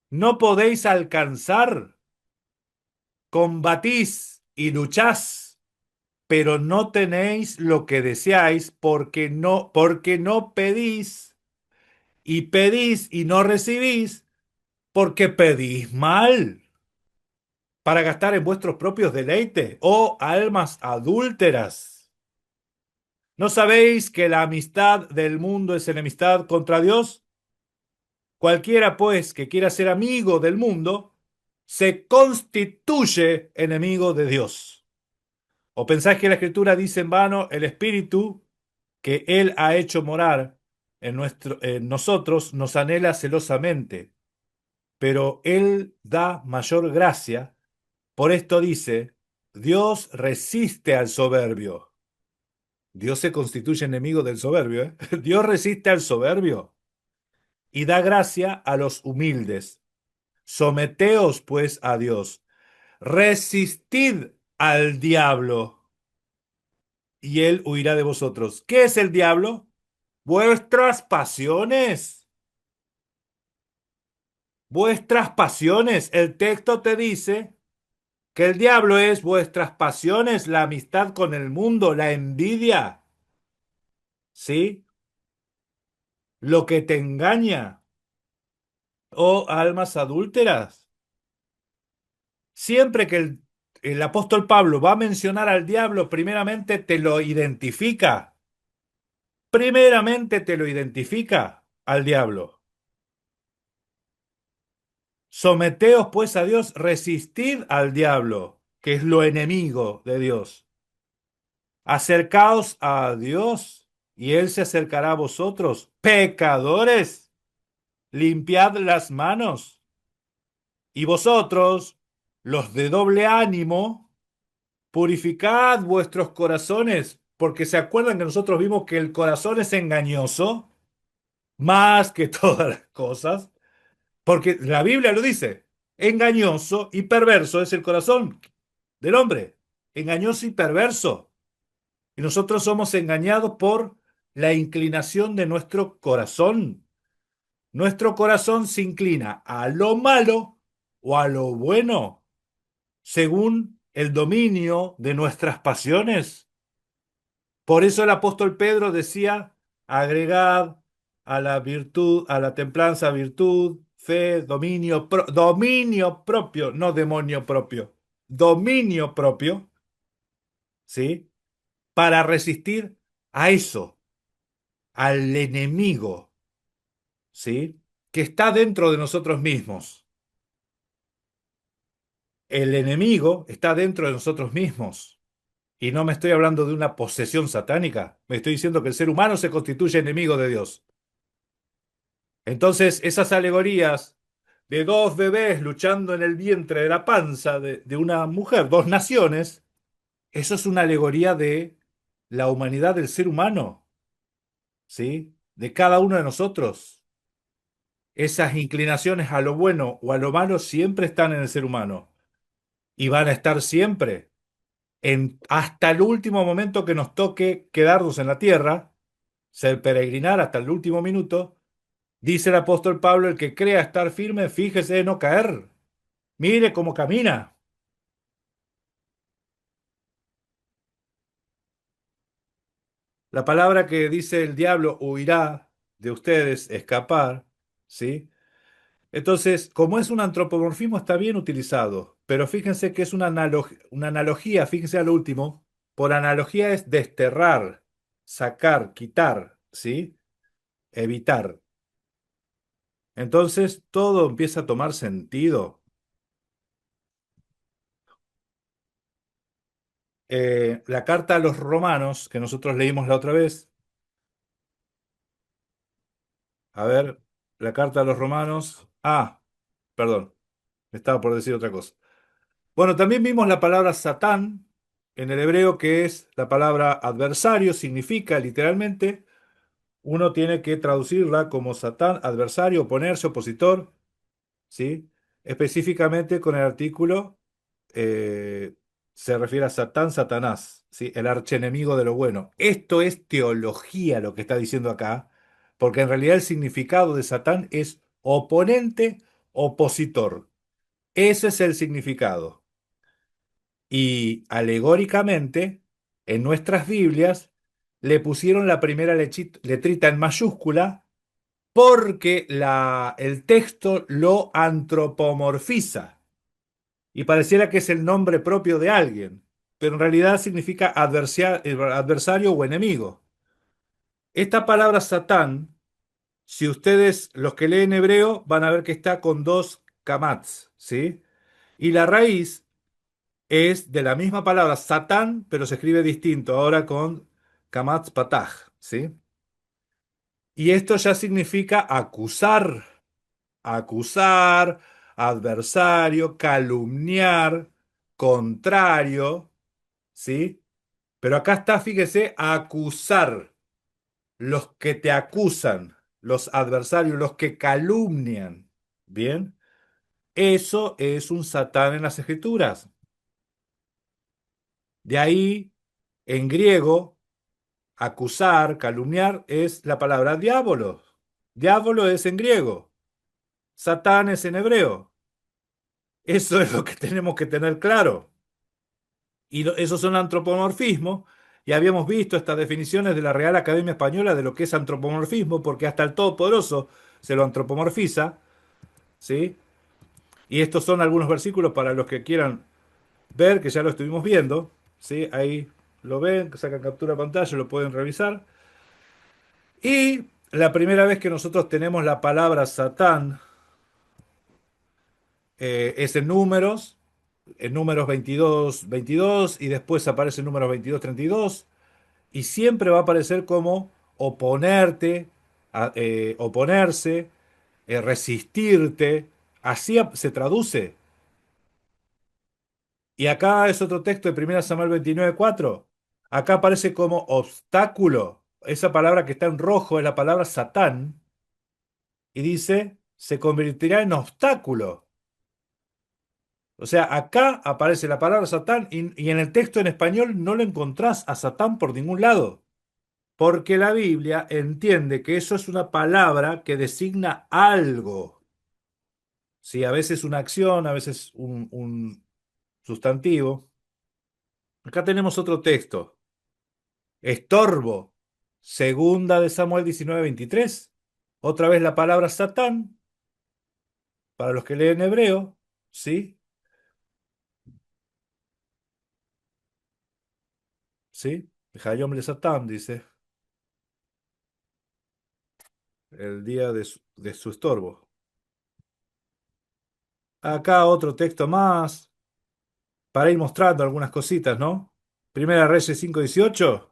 No podéis alcanzar, combatís y luchás, pero no tenéis lo que deseáis porque no pedís, y pedís y no recibís, porque pedís mal, para gastar en vuestros propios deleites, oh almas adúlteras. ¿No sabéis que la amistad del mundo es enemistad contra Dios? Cualquiera, pues, que quiera ser amigo del mundo, se constituye enemigo de Dios. ¿O pensáis que la Escritura dice en vano el Espíritu que Él ha hecho morar en nosotros nos anhela celosamente, pero Él da mayor gracia? Por esto dice, Dios resiste al soberbio. Dios se constituye enemigo del soberbio, ¿eh? Dios resiste al soberbio y da gracia a los humildes. Someteos pues a Dios. Resistid al diablo y él huirá de vosotros. ¿Qué es el diablo? Vuestras pasiones. Vuestras pasiones. El texto te dice que el diablo es vuestras pasiones, la amistad con el mundo, la envidia. ¿Sí? Lo que te engaña. Oh almas adúlteras. Siempre que el apóstol Pablo va a mencionar al diablo, primeramente te lo identifica. Primeramente te lo identifica al diablo. Someteos pues a Dios, resistid al diablo, que es lo enemigo de Dios. Acercaos a Dios y Él se acercará a vosotros. Pecadores, limpiad las manos. Y vosotros, los de doble ánimo, purificad vuestros corazones, porque se acuerdan que nosotros vimos que el corazón es engañoso, más que todas las cosas, porque la Biblia lo dice, engañoso y perverso es el corazón del hombre, engañoso y perverso. Y nosotros somos engañados por la inclinación de nuestro corazón. Nuestro corazón se inclina a lo malo o a lo bueno, según el dominio de nuestras pasiones. Por eso el apóstol Pedro decía, agregad a la virtud, a la templanza virtud, fe, dominio propio, no demonio propio, dominio propio, ¿sí? Para resistir a eso, al enemigo, ¿sí? Que está dentro de nosotros mismos. El enemigo está dentro de nosotros mismos. Y no me estoy hablando de una posesión satánica, me estoy diciendo que el ser humano se constituye enemigo de Dios. Entonces, esas alegorías de dos bebés luchando en el vientre de la panza de una mujer, dos naciones, eso es una alegoría de la humanidad del ser humano, ¿sí? De cada uno de nosotros. Esas inclinaciones a lo bueno o a lo malo siempre están en el ser humano y van a estar siempre, hasta el último momento que nos toque quedarnos en la tierra, ser peregrinar hasta el último minuto. Dice el apóstol Pablo, el que crea estar firme, fíjese de no caer. Mire cómo camina. La palabra que dice el diablo huirá de ustedes, escapar, ¿sí? Entonces, como es un antropomorfismo, está bien utilizado, pero fíjense que es una analogía, fíjense al último, por analogía es desterrar, sacar, quitar, ¿sí? Evitar. Entonces, todo empieza a tomar sentido. La carta a los romanos, que nosotros leímos la otra vez, a ver, la carta a los romanos, perdón, estaba por decir otra cosa. Bueno, también vimos la palabra Satán en el hebreo, que es la palabra adversario, significa literalmente, uno tiene que traducirla como Satán, adversario, oponerse, opositor, ¿sí? Específicamente con el artículo eh, se refiere a Satán, Satanás, ¿sí? El archenemigo de lo bueno. Esto es teología lo que está diciendo acá, porque en realidad el significado de Satán es oponente opositor. Ese es el significado. Y alegóricamente, en nuestras Biblias, le pusieron la primera letrita en mayúscula porque el texto lo antropomorfiza y pareciera que es el nombre propio de alguien, pero en realidad significa adversario o enemigo. Esta palabra Satán, si ustedes, los que leen hebreo, van a ver que está con dos kamats, ¿sí? Y la raíz es de la misma palabra Satán, pero se escribe distinto, ahora con kamatz pataj, ¿sí? Y esto ya significa acusar, adversario, calumniar, contrario, ¿sí? Pero acá está, fíjese, acusar, los que te acusan, los adversarios, los que calumnian, ¿bien? Eso es un Satán en las Escrituras. De ahí, en griego, acusar, calumniar, es la palabra diablo. Diablo es en griego, Satán es en hebreo. Eso es lo que tenemos que tener claro. Y esos son antropomorfismos. Y habíamos visto estas definiciones de la Real Academia Española de lo que es antropomorfismo, porque hasta el Todopoderoso se lo antropomorfiza, ¿sí? Y estos son algunos versículos para los que quieran ver, que ya lo estuvimos viendo, ¿sí? Ahí lo ven, sacan captura de pantalla, lo pueden revisar. Y la primera vez que nosotros tenemos la palabra Satán es en números 22, 22, y después aparece en números 22, 32, y siempre va a aparecer como oponerte, oponerse, resistirte, así se traduce. Y acá es otro texto de 1 Samuel 29:4. Acá aparece como obstáculo. Esa palabra que está en rojo es la palabra Satán. Y dice, se convertirá en obstáculo. O sea, acá aparece la palabra Satán y en el texto en español no lo encontrás a Satán por ningún lado. Porque la Biblia entiende que eso es una palabra que designa algo. Sí, a veces una acción, a veces un sustantivo. Acá tenemos otro texto. Estorbo. Segunda de Samuel 19:23. Otra vez la palabra Satán. Para los que leen hebreo. ¿Sí? ¿Sí? Hayom le Satán, dice. El día de su estorbo. Acá otro texto más. Para ir mostrando algunas cositas, ¿no? Primera Reyes 5:18.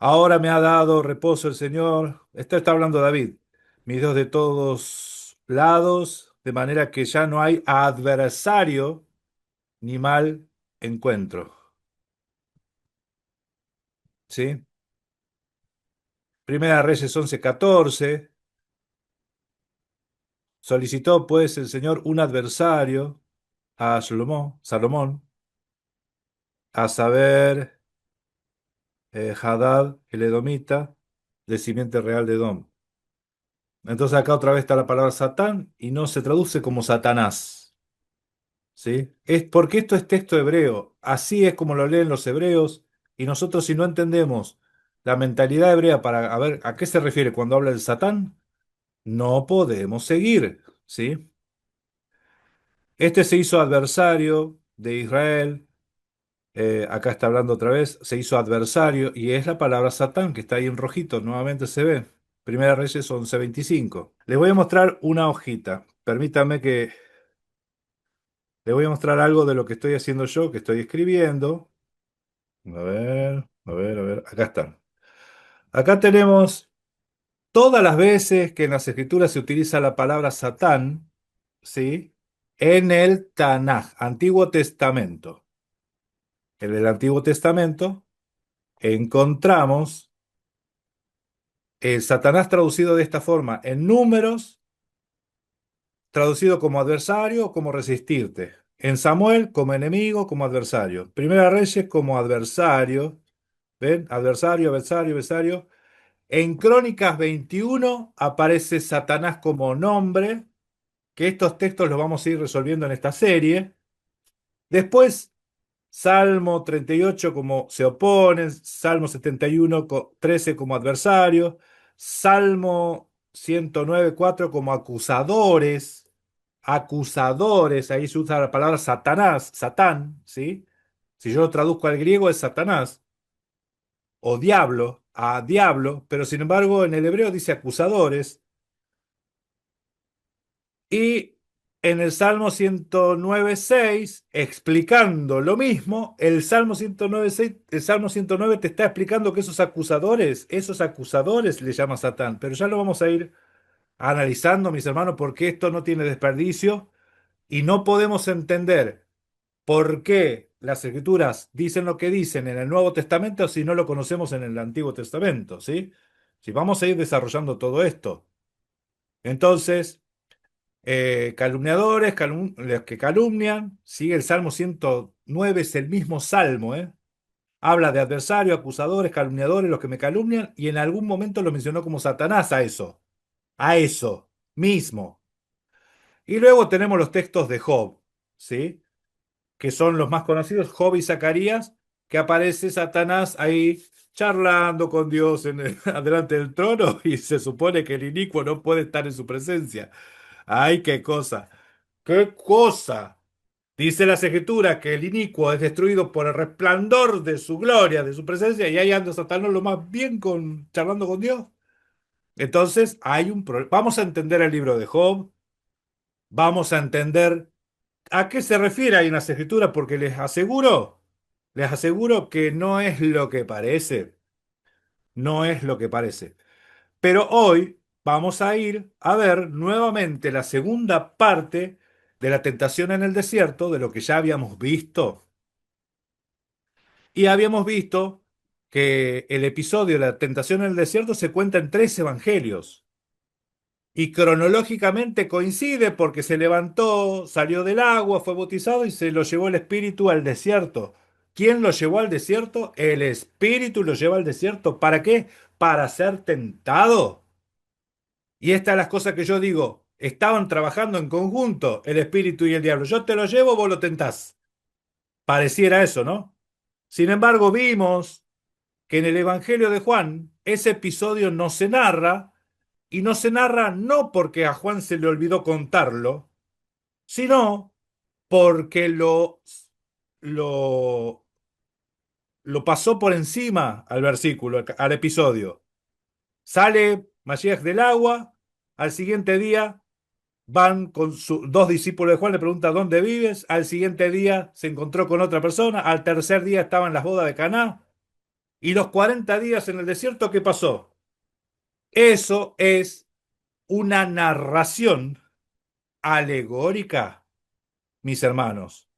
Ahora me ha dado reposo el Señor. Esto está hablando David. Mis Dios de todos lados, de manera que ya no hay adversario ni mal encuentro. ¿Sí? Primera Reyes 11:14. Solicitó pues el Señor un adversario a Salomón, a saber, Hadad el Edomita, de simiente real de Edom. Entonces acá otra vez está la palabra Satán y no se traduce como Satanás. ¿Sí? Es porque esto es texto hebreo. Así es como lo leen los hebreos. Y nosotros, si no entendemos la mentalidad hebrea para a ver a qué se refiere cuando habla del Satán, no podemos seguir. ¿Sí? Este se hizo adversario de Israel. Acá está hablando otra vez. Se hizo adversario. Y es la palabra Satán que está ahí en rojito. Nuevamente se ve. Primera Reyes 11:25. Les voy a mostrar una hojita. Permítanme que les voy a mostrar algo de lo que estoy haciendo yo, que estoy escribiendo. A ver, a ver, a ver. Acá están. Acá tenemos todas las veces que en las escrituras se utiliza la palabra Satán, ¿sí? En el Tanaj, Antiguo Testamento. En el Antiguo Testamento encontramos el Satanás traducido de esta forma, en números, traducido como adversario o como resistirte. En Samuel como enemigo, como adversario. Primera Reyes como adversario. ¿Ven? Adversario, adversario, adversario. En Crónicas 21 aparece Satanás como nombre, que estos textos los vamos a ir resolviendo en esta serie. Después, Salmo 38 como se oponen, Salmo 71, 13 como adversarios, Salmo 109, 4 como acusadores, acusadores, ahí se usa la palabra Satanás, Satán, ¿sí? Si yo lo traduzco al griego es Satanás, o diablo, a diablo, pero sin embargo en el hebreo dice acusadores, y en el Salmo 109.6, explicando lo mismo, el Salmo 109.6, el Salmo 109 te está explicando que esos acusadores le llama Satán, pero ya lo vamos a ir analizando, mis hermanos, porque esto no tiene desperdicio y no podemos entender por qué las escrituras dicen lo que dicen en el Nuevo Testamento si no lo conocemos en el Antiguo Testamento, ¿sí? Si vamos a ir desarrollando todo esto. Entonces, calumniadores, los que calumnian, sigue el Salmo 109, es el mismo salmo, ¿eh? Habla de adversarios, acusadores, calumniadores, los que me calumnian, y en algún momento lo mencionó como Satanás a eso mismo. Y luego tenemos los textos de Job, ¿sí? Que son los más conocidos, Job y Zacarías, que aparece Satanás ahí charlando con Dios adelante del trono y se supone que el inicuo no puede estar en su presencia. ¡Ay, qué cosa! ¡Qué cosa! Dice las escrituras que el inicuo es destruido por el resplandor de su gloria, de su presencia, y ahí anda Satanás lo más bien charlando con Dios. Entonces, hay un problema. Vamos a entender el libro de Job, vamos a entender a qué se refiere ahí en las escrituras, porque les aseguro que no es lo que parece, no es lo que parece. Pero hoy vamos a ir a ver nuevamente la segunda parte de la tentación en el desierto, de lo que ya habíamos visto. Y habíamos visto que el episodio de la tentación en el desierto se cuenta en 3 evangelios. Y cronológicamente coincide porque se levantó, salió del agua, fue bautizado y se lo llevó el Espíritu al desierto. ¿Quién lo llevó al desierto? El Espíritu lo lleva al desierto. ¿Para qué? Para ser tentado. Y estas son las cosas que yo digo. Estaban trabajando en conjunto el espíritu y el diablo. Yo te lo llevo, vos lo tentás. Pareciera eso, ¿no? Sin embargo, vimos que en el Evangelio de Juan ese episodio no se narra, y no se narra no porque a Juan se le olvidó contarlo, sino porque lo, lo pasó por encima al versículo, al episodio. Sale Mashiach del agua, al siguiente día van con sus 2 discípulos de Juan, le pregunta ¿dónde vives? Al siguiente día se encontró con otra persona, al tercer día estaba en las bodas de Caná, y los 40 días en el desierto, ¿qué pasó? Eso es una narración alegórica, mis hermanos.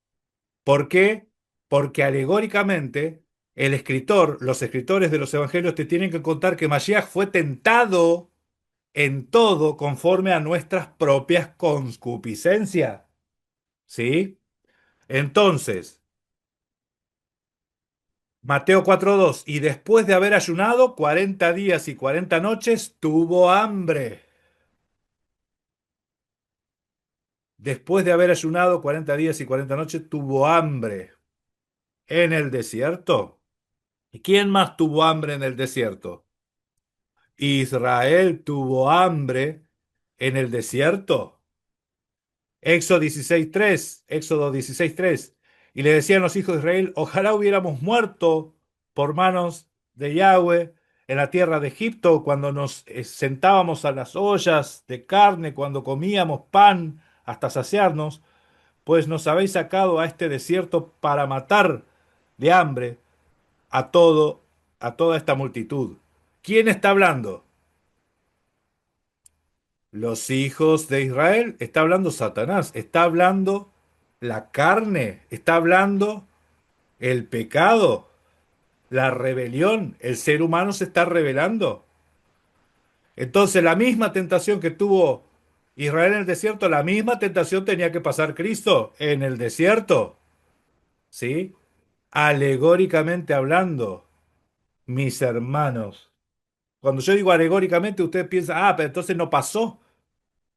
¿Por qué? Porque alegóricamente los escritores de los evangelios te tienen que contar que Mashiach fue tentado en todo conforme a nuestras propias concupiscencias. ¿Sí? Entonces, Mateo 4:2, y después de haber ayunado 40 días y 40 noches, tuvo hambre. Después de haber ayunado 40 días y 40 noches, tuvo hambre en el desierto. ¿Y quién más tuvo hambre en el desierto? Israel tuvo hambre en el desierto. Éxodo 16:3. Y le decían los hijos de Israel, ojalá hubiéramos muerto por manos de Yahweh en la tierra de Egipto, cuando nos sentábamos a las ollas de carne, cuando comíamos pan hasta saciarnos, pues nos habéis sacado a este desierto para matar de hambre a todo, a toda esta multitud. ¿Quién está hablando? Los hijos de Israel, está hablando Satanás, está hablando la carne, está hablando el pecado, la rebelión, el ser humano se está rebelando. Entonces la misma tentación que tuvo Israel en el desierto, la misma tentación tenía que pasar Cristo en el desierto, ¿sí? Alegóricamente hablando, mis hermanos. Cuando yo digo alegóricamente, usted piensa, pero entonces no pasó.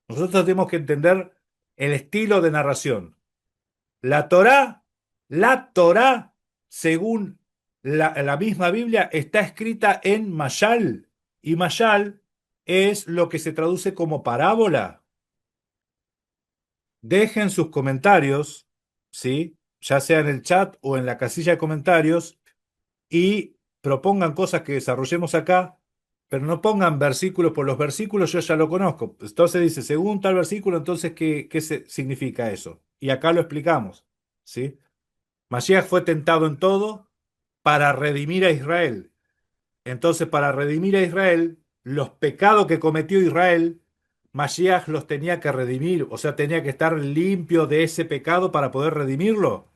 Nosotros tenemos que entender el estilo de narración. La Torá, según la misma Biblia, está escrita en Mashal. Y Mashal es lo que se traduce como parábola. Dejen sus comentarios, ¿sí? Ya sea en el chat o en la casilla de comentarios, y propongan cosas que desarrollemos acá, pero no pongan versículos por los versículos, yo ya lo conozco. Entonces dice, según tal versículo, entonces, ¿qué significa eso? Y acá lo explicamos, ¿sí? Mashiach fue tentado en todo para redimir a Israel. Entonces, para redimir a Israel, los pecados que cometió Israel, Mashiach los tenía que redimir, o sea, tenía que estar limpio de ese pecado para poder redimirlo.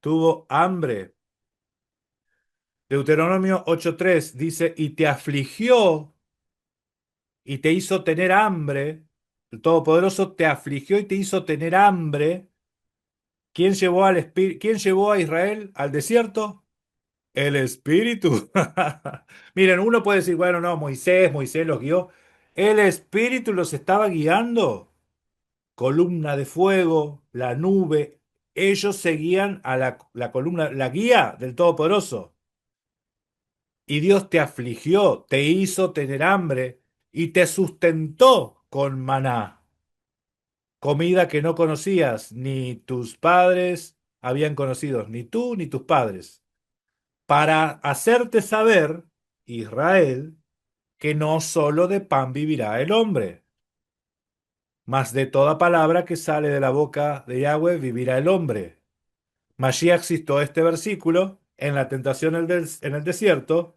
Tuvo hambre. Deuteronomio 8:3 dice, y te afligió y te hizo tener hambre. El Todopoderoso te afligió y te hizo tener hambre. ¿Quién llevó a Israel al desierto? El Espíritu. Miren, uno puede decir, bueno, no, Moisés los guió. El Espíritu los estaba guiando. Columna de fuego, la nube. Ellos seguían a la columna, la guía del Todopoderoso. Y Dios te afligió, te hizo tener hambre y te sustentó con maná, comida que no conocías, ni tus padres habían conocido, ni tú ni tus padres, para hacerte saber, Israel, que no solo de pan vivirá el hombre, mas de toda palabra que sale de la boca de Yahweh vivirá el hombre. Mashiach citó este versículo en la tentación en el desierto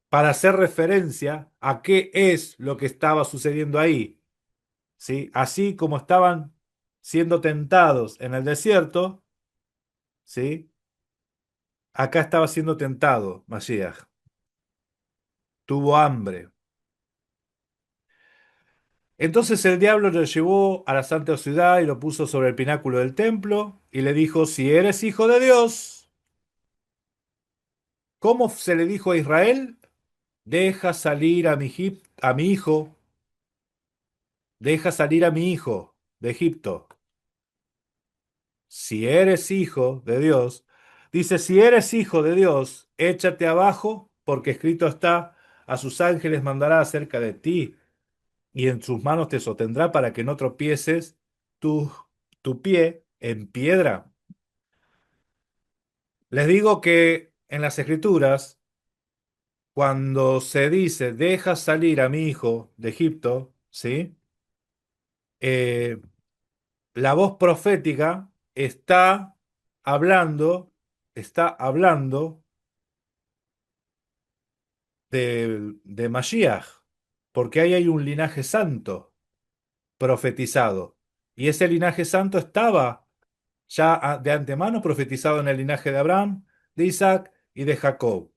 para hacer referencia a qué es lo que estaba sucediendo ahí. ¿Sí? Así como estaban siendo tentados en el desierto, ¿sí? Acá estaba siendo tentado Mashiach. Tuvo hambre. Entonces el diablo lo llevó a la santa ciudad y lo puso sobre el pináculo del templo y le dijo, si eres hijo de Dios, ¿cómo se le dijo a Israel? Deja salir a mi hijo, deja salir a mi hijo de Egipto. Si eres hijo de Dios, dice, si eres hijo de Dios, échate abajo, porque escrito está, a sus ángeles mandará acerca de ti, y en sus manos te sostendrá para que no tropieces tu, tu pie en piedra. Les digo que en las Escrituras, cuando se dice, deja salir a mi hijo de Egipto, ¿sí? Eh, la voz profética está hablando de Mashiach, porque ahí hay un linaje santo profetizado. Y ese linaje santo estaba ya de antemano profetizado en el linaje de Abraham, de Isaac y de Jacob.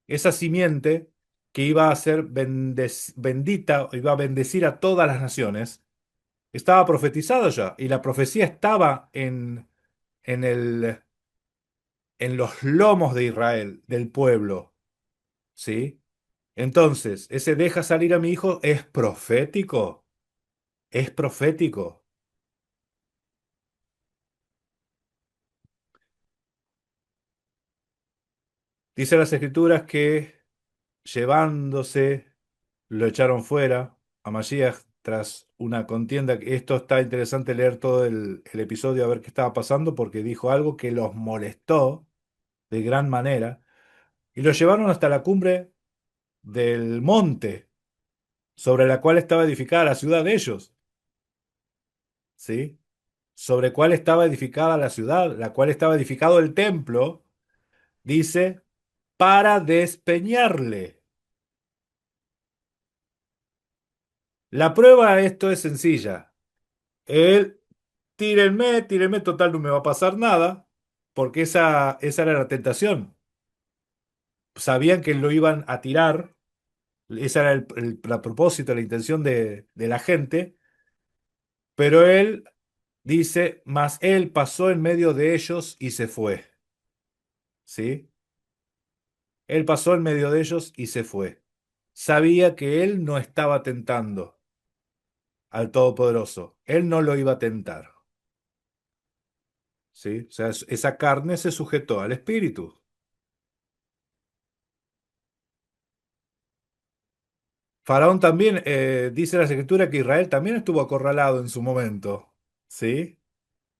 Esa simiente que iba a ser bendita, iba a bendecir a todas las naciones, estaba profetizado ya, y la profecía estaba en en los lomos de Israel, del pueblo, ¿sí? Entonces, ese deja salir a mi hijo es profético, es profético. Dice las escrituras que llevándose lo echaron fuera a Mashiach tras una contienda. Esto está interesante leer todo el episodio a ver qué estaba pasando porque dijo algo que los molestó de gran manera y lo llevaron hasta la cumbre del monte sobre la cual estaba edificada la ciudad de ellos, ¿sí? Sobre cuál estaba edificada la ciudad, la cual estaba edificado el templo, dice, para despeñarle. La prueba de esto es sencilla. Él, tírenme, total no me va a pasar nada, porque esa era la tentación. Sabían que lo iban a tirar, ese era el propósito, la intención de la gente, pero él dice, mas él pasó en medio de ellos y se fue, ¿sí? Él pasó en medio de ellos y se fue. sabía que él no estaba tentando al Todopoderoso. Él no lo iba a tentar. ¿Sí? O sea, esa carne se sujetó al espíritu. Faraón también, dice la Escritura que Israel también estuvo acorralado en su momento. ¿Sí?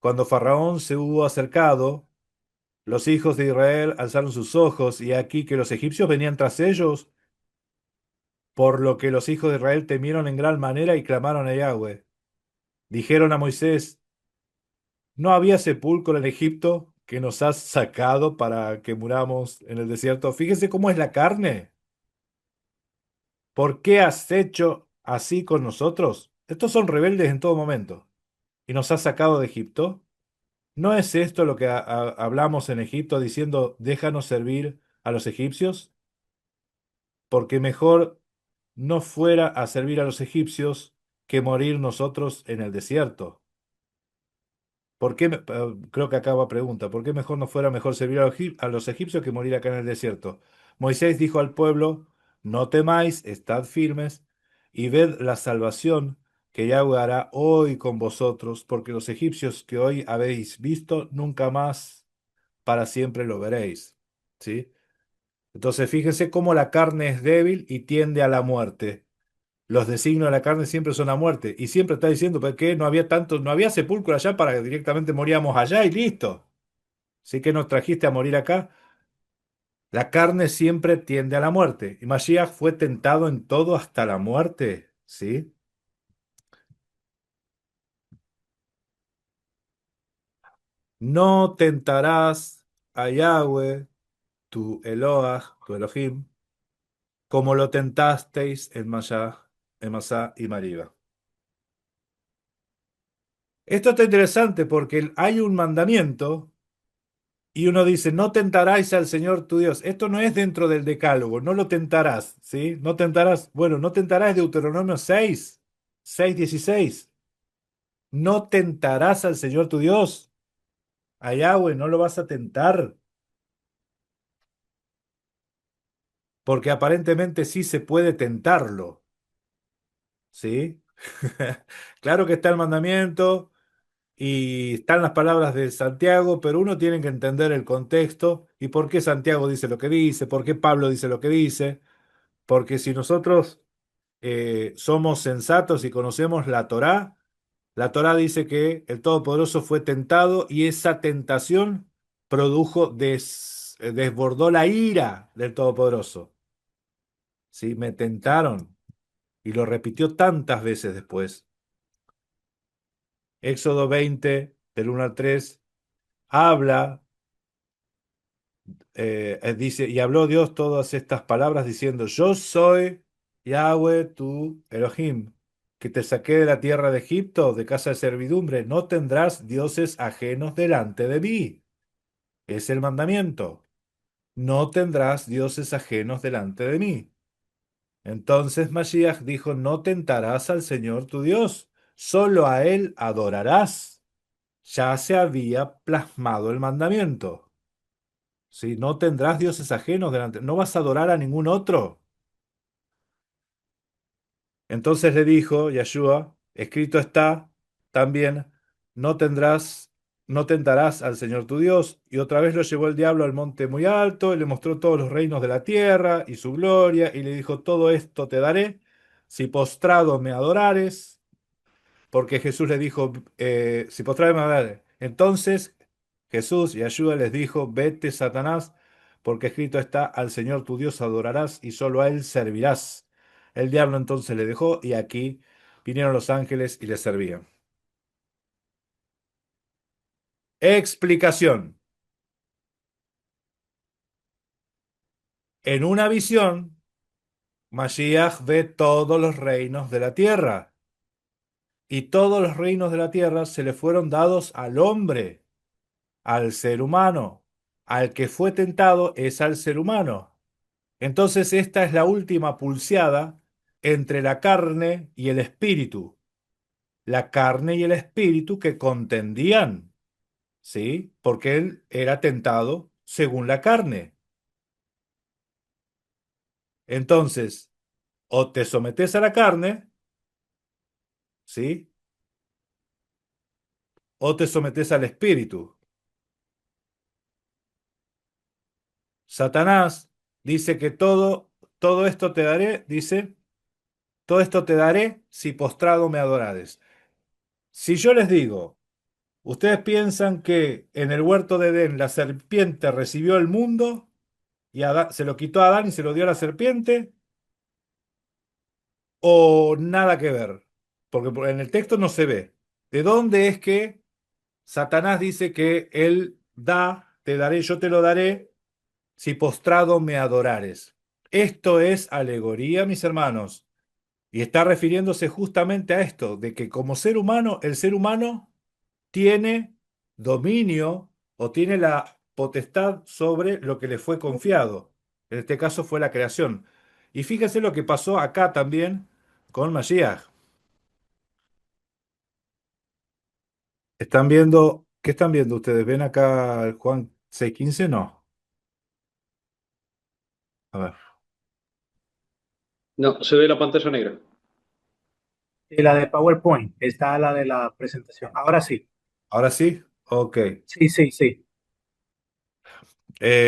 Cuando Faraón se hubo acercado, los hijos de Israel alzaron sus ojos y aquí que los egipcios venían tras ellos, por lo que los hijos de Israel temieron en gran manera y clamaron a Yahweh. Dijeron a Moisés, ¿no había sepulcro en Egipto que nos has sacado para que muramos en el desierto? Fíjese cómo es la carne. ¿Por qué has hecho así con nosotros? Estos son rebeldes en todo momento. ¿Y nos has sacado de Egipto? ¿No es esto lo que hablamos en Egipto diciendo, déjanos servir a los egipcios? Porque mejor no fuera a servir a los egipcios que morir nosotros en el desierto. ¿Por qué, creo que acaba pregunta, ¿por qué mejor no fuera mejor servir a los egipcios que morir acá en el desierto? Moisés dijo al pueblo, no temáis, estad firmes y ved la salvación que Yahweh hará hoy con vosotros, porque los egipcios que hoy habéis visto, nunca más para siempre lo veréis. ¿Sí? Entonces fíjense cómo la carne es débil y tiende a la muerte. Los designios de la carne siempre son a muerte. Y siempre está diciendo pues, que no había tanto, no había sepulcro allá para que directamente moríamos allá y listo. ¿Sí que nos trajiste a morir acá? La carne siempre tiende a la muerte. Y Mashiach fue tentado en todo hasta la muerte. ¿Sí? No tentarás a Yahweh, tu Eloah, tu Elohim, como lo tentasteis en Masá y Mariba. Esto está interesante porque hay un mandamiento y uno dice, no tentarás al Señor tu Dios. Esto no es dentro del decálogo, no lo tentarás, ¿sí? No tentarás, bueno, no tentarás Deuteronomio 6:16. No tentarás al Señor tu Dios. A Yahweh no lo vas a tentar, porque aparentemente sí se puede tentarlo, ¿sí? Claro que está el mandamiento. Y están las palabras de Santiago, pero uno tiene que entender el contexto y por qué Santiago dice lo que dice, por qué Pablo dice lo que dice, porque si nosotros somos sensatos y conocemos la Torá dice que el Todopoderoso fue tentado y esa tentación desbordó la ira del Todopoderoso. ¿Sí? Me tentaron y lo repitió tantas veces después. Éxodo 20, del 1 al 3, habla dice, y habló Dios todas estas palabras diciendo, yo soy Yahweh tu Elohim, que te saqué de la tierra de Egipto, de casa de servidumbre, no tendrás dioses ajenos delante de mí. Es el mandamiento. No tendrás dioses ajenos delante de mí. Entonces Mashiach dijo, no tentarás al Señor tu Dios, solo a él adorarás. Ya se había plasmado el mandamiento. ¿Sí? No tendrás dioses ajenos delante, no vas a adorar a ningún otro. Entonces le dijo Yeshua, escrito está también, no tendrás, no tentarás al Señor tu Dios. Y otra vez lo llevó el diablo al monte muy alto y le mostró todos los reinos de la tierra y su gloria y le dijo, todo esto te daré si postrado me adorares. Porque Jesús le dijo, si postrarme a ver. Entonces Jesús y Ayuda les dijo, vete, Satanás, porque escrito está, al Señor tu Dios adorarás y solo a él servirás. El diablo entonces le dejó y aquí vinieron los ángeles y le servían. Explicación. En una visión, Mashiach ve todos los reinos de la tierra y todos los reinos de la tierra se le fueron dados al hombre, al ser humano. Al que fue tentado es al ser humano. Entonces esta es la última pulseada entre la carne y el espíritu. La carne y el espíritu que contendían, ¿sí? Porque él era tentado según la carne. Entonces, O te sometes a la carne, ¿sí? O te sometes al espíritu. Satanás dice que todo esto te daré, dice, todo esto te daré si postrado me adorares. Si yo les digo, ¿ustedes piensan que en el huerto de Edén la serpiente recibió el mundo y se lo quitó a Adán y se lo dio a la serpiente? ¿O nada que ver? Porque en el texto no se ve. ¿De dónde es que Satanás dice que él da, te daré, yo te lo daré, si postrado me adorares? Esto es alegoría, mis hermanos, y está refiriéndose justamente a esto, de que como ser humano, el ser humano tiene dominio o tiene la potestad sobre lo que le fue confiado. En este caso fue la creación. Y fíjense lo que pasó acá también con Mashiach. ¿Están viendo? ¿Qué están viendo ustedes? ¿Ven acá el Juan 6:15? No. A ver. No, se ve la pantalla negra. Y la de PowerPoint, está la de la presentación. Ahora sí. ¿Ahora sí? Ok. Sí, sí, sí.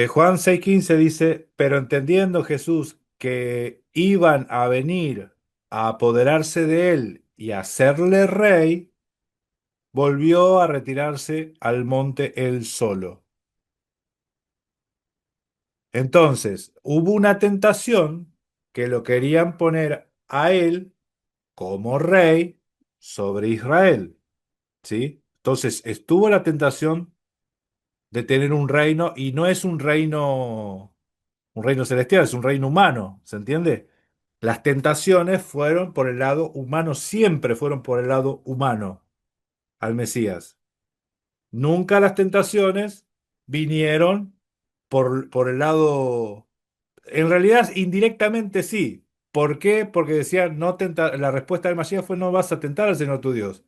Juan 6:15 dice, pero entendiendo Jesús que iban a venir a apoderarse de él y a hacerle rey, volvió a retirarse al monte él solo. Entonces, hubo una tentación que lo querían poner a él como rey sobre Israel, ¿sí? Entonces, estuvo la tentación de tener un reino y no es un reino celestial, es un reino humano, ¿se entiende? Las tentaciones fueron por el lado humano, siempre fueron por el lado humano al Mesías. Nunca las tentaciones vinieron por el lado, en realidad indirectamente sí. ¿Por qué? Porque decían, no la respuesta del Mesías fue, no vas a tentar al Señor tu Dios.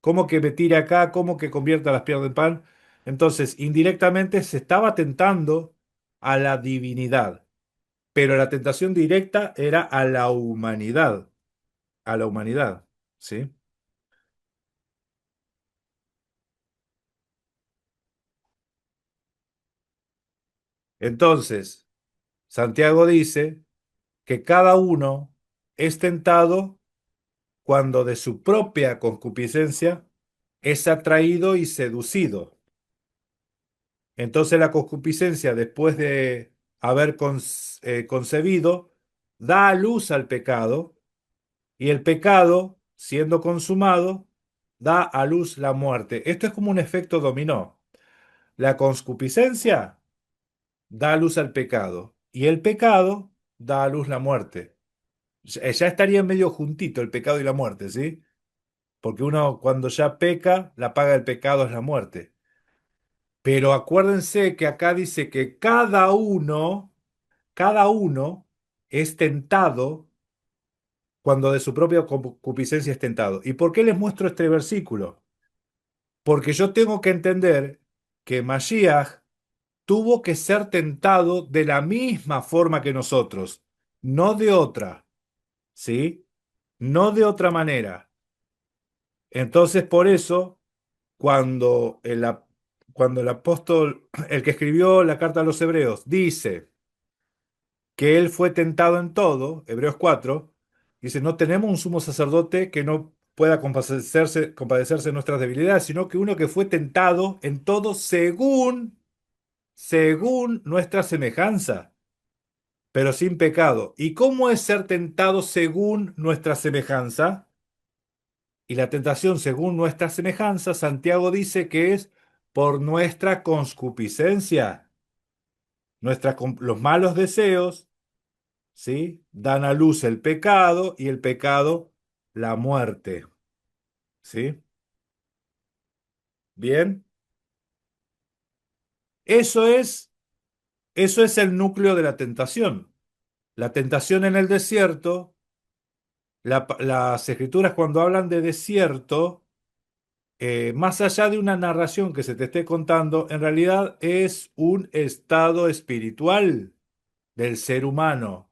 ¿Cómo que me tire acá? ¿Cómo que convierta las piedras en pan? Entonces, indirectamente se estaba tentando a la divinidad, pero la tentación directa era a la humanidad, ¿sí? Entonces, Santiago dice que cada uno es tentado cuando de su propia concupiscencia es atraído y seducido. Entonces la concupiscencia, después de haber concebido, da a luz al pecado, y el pecado, siendo consumado, da a luz la muerte. Esto es como un efecto dominó. La concupiscencia da a luz al pecado, y el pecado da a luz la muerte. Ya estaría medio juntito el pecado y la muerte, ¿sí? Porque uno cuando ya peca, la paga del pecado es la muerte. Pero acuérdense que acá dice que cada uno es tentado cuando de su propia concupiscencia es tentado. ¿Y por qué les muestro este versículo? Porque yo tengo que entender que Mashiach tuvo que ser tentado de la misma forma que nosotros, no de otra, ¿sí? No de otra manera. Entonces, por eso, cuando el apóstol, el que escribió la carta a los hebreos, dice que él fue tentado en todo, Hebreos 4, dice, no tenemos un sumo sacerdote que no pueda compadecerse de nuestras debilidades, sino que uno que fue tentado en todo según nuestra semejanza, pero sin pecado. ¿Y cómo es ser tentado según nuestra semejanza? Y la tentación según nuestra semejanza, Santiago dice que es por nuestra concupiscencia, los malos deseos, ¿sí? Dan a luz el pecado y el pecado la muerte, ¿sí? Bien, eso es, eso es el núcleo de la tentación. La tentación en el desierto, las escrituras cuando hablan de desierto, más allá de una narración que se te esté contando, en realidad es un estado espiritual del ser humano.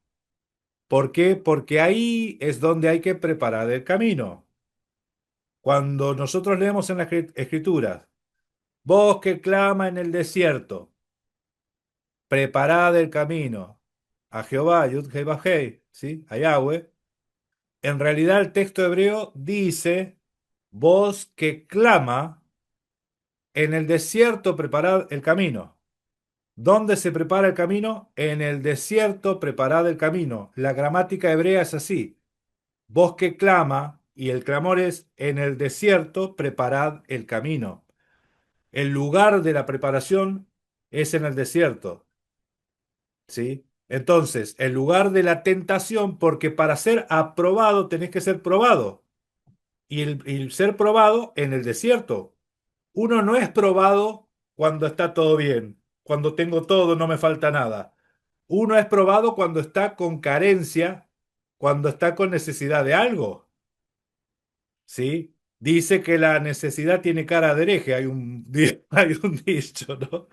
¿Por qué? Porque ahí es donde hay que preparar el camino. Cuando nosotros leemos en las Escrituras, voz que clama en el desierto, preparad el camino a Jehová, Yud-Heh Vah-Heh, ¿sí? A Yahweh. En realidad el texto hebreo dice, voz que clama en el desierto, preparad el camino. ¿Dónde se prepara el camino? En el desierto, preparad el camino. La gramática hebrea es así. Voz que clama, y el clamor es en el desierto, preparad el camino. El lugar de la preparación es en el desierto, ¿sí? Entonces, el lugar de la tentación, porque para ser aprobado tenés que ser probado. Y el ser probado en el desierto. Uno no es probado cuando está todo bien, cuando tengo todo, no me falta nada. Uno es probado cuando está con carencia, cuando está con necesidad de algo, ¿sí? Dice que la necesidad tiene cara de hereje, hay un dicho, ¿no?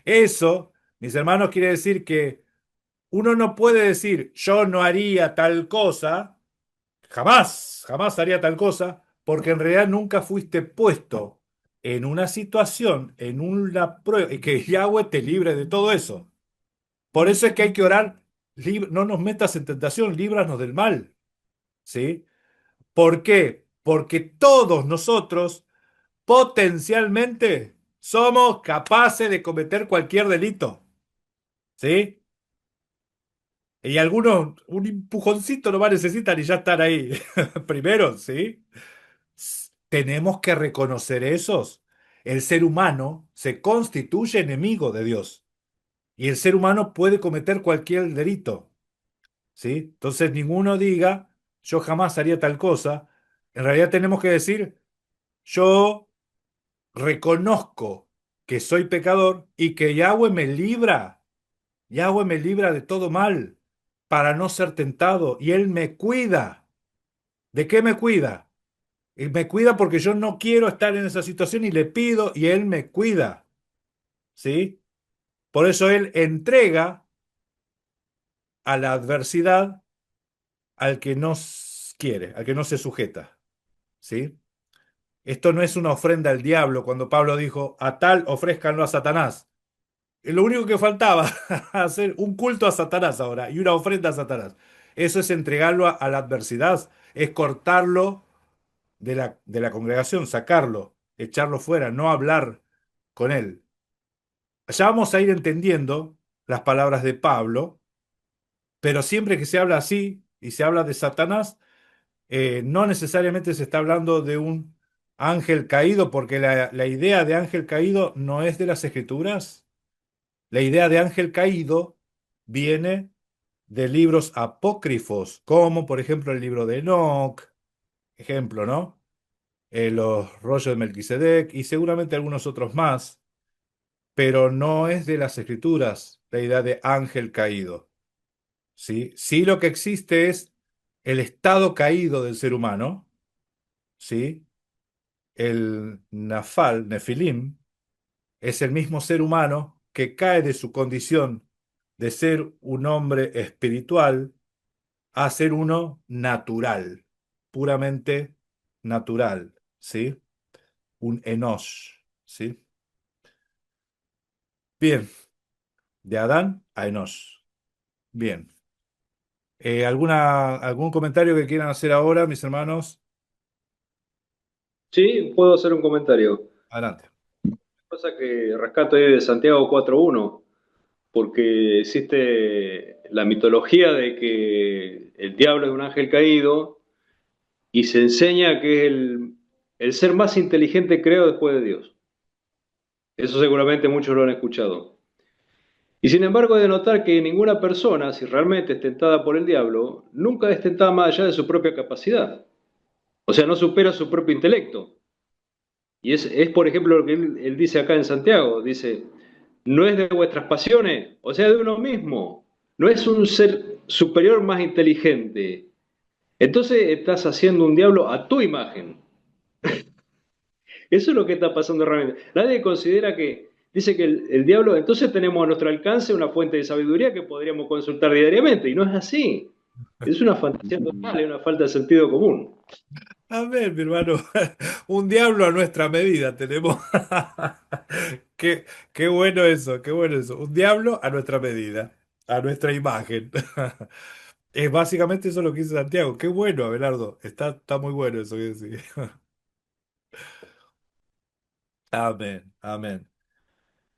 Eso, mis hermanos, quiere decir que uno no puede decir yo no haría tal cosa, jamás, jamás haría tal cosa, porque en realidad nunca fuiste puesto en una situación, en una prueba, y que Yahweh te libre de todo eso. Por eso es que hay que orar, no nos metas en tentación, líbranos del mal, ¿sí? ¿Por qué? Porque todos nosotros potencialmente somos capaces de cometer cualquier delito, ¿sí? Y algunos, un empujoncito nomás necesitan y ya están ahí. Primero, ¿sí? Tenemos que reconocer esos. El ser humano se constituye enemigo de Dios y el ser humano puede cometer cualquier delito, ¿sí? Entonces ninguno diga, yo jamás haría tal cosa. En realidad tenemos que decir, yo reconozco que soy pecador y que Yahweh me libra de todo mal para no ser tentado y Él me cuida. ¿De qué me cuida? Él me cuida porque yo no quiero estar en esa situación y le pido y Él me cuida, ¿sí? Por eso Él entrega a la adversidad al que no quiere, al que no se sujeta, ¿sí? Esto no es una ofrenda al diablo cuando Pablo dijo, a tal ofrézcanlo a Satanás. Lo único que faltaba, hacer un culto a Satanás ahora y una ofrenda a Satanás. Eso es entregarlo a la adversidad, es cortarlo de la congregación, sacarlo, echarlo fuera, no hablar con él. Ya vamos a ir entendiendo las palabras de Pablo, pero siempre que se habla así y se habla de Satanás, no necesariamente se está hablando de un ángel caído, porque la idea de ángel caído no es de las Escrituras. La idea de ángel caído viene de libros apócrifos, como por ejemplo el libro de Enoch, ejemplo, ¿no? Los rollos de Melquisedec y seguramente algunos otros más, pero no es de las Escrituras la idea de ángel caído, ¿sí? Sí, lo que existe es el estado caído del ser humano, ¿sí? El Nafal, Nefilim, es el mismo ser humano que cae de su condición de ser un hombre espiritual a ser uno natural, puramente natural, ¿sí? Un Enosh, ¿sí? Bien, de Adán a Enosh. Bien. ¿Algún comentario que quieran hacer ahora, mis hermanos? Sí, puedo hacer un comentario. Adelante. Cosa que rescato ahí de Santiago 4.1, porque existe la mitología de que el diablo es un ángel caído y se enseña que es el ser más inteligente creado después de Dios. Eso seguramente muchos lo han escuchado. Y sin embargo, he de notar que ninguna persona, si realmente es tentada por el diablo, nunca es tentada más allá de su propia capacidad. O sea, no supera su propio intelecto. Y es por ejemplo, lo que él dice acá en Santiago. Dice, no es de vuestras pasiones, o sea, de uno mismo. No es un ser superior más inteligente. Entonces estás haciendo un diablo a tu imagen. Eso es lo que está pasando realmente. Nadie considera que, dice que el diablo, entonces tenemos a nuestro alcance una fuente de sabiduría que podríamos consultar diariamente, y no es así. Es una fantasía total, es una falta de sentido común. A ver, mi hermano, un diablo a nuestra medida tenemos. Qué, qué bueno eso, qué bueno eso. Un diablo a nuestra medida, a nuestra imagen. Es básicamente eso lo que dice Santiago. Qué bueno, Abelardo. Está muy bueno eso que decís. Amén, amén.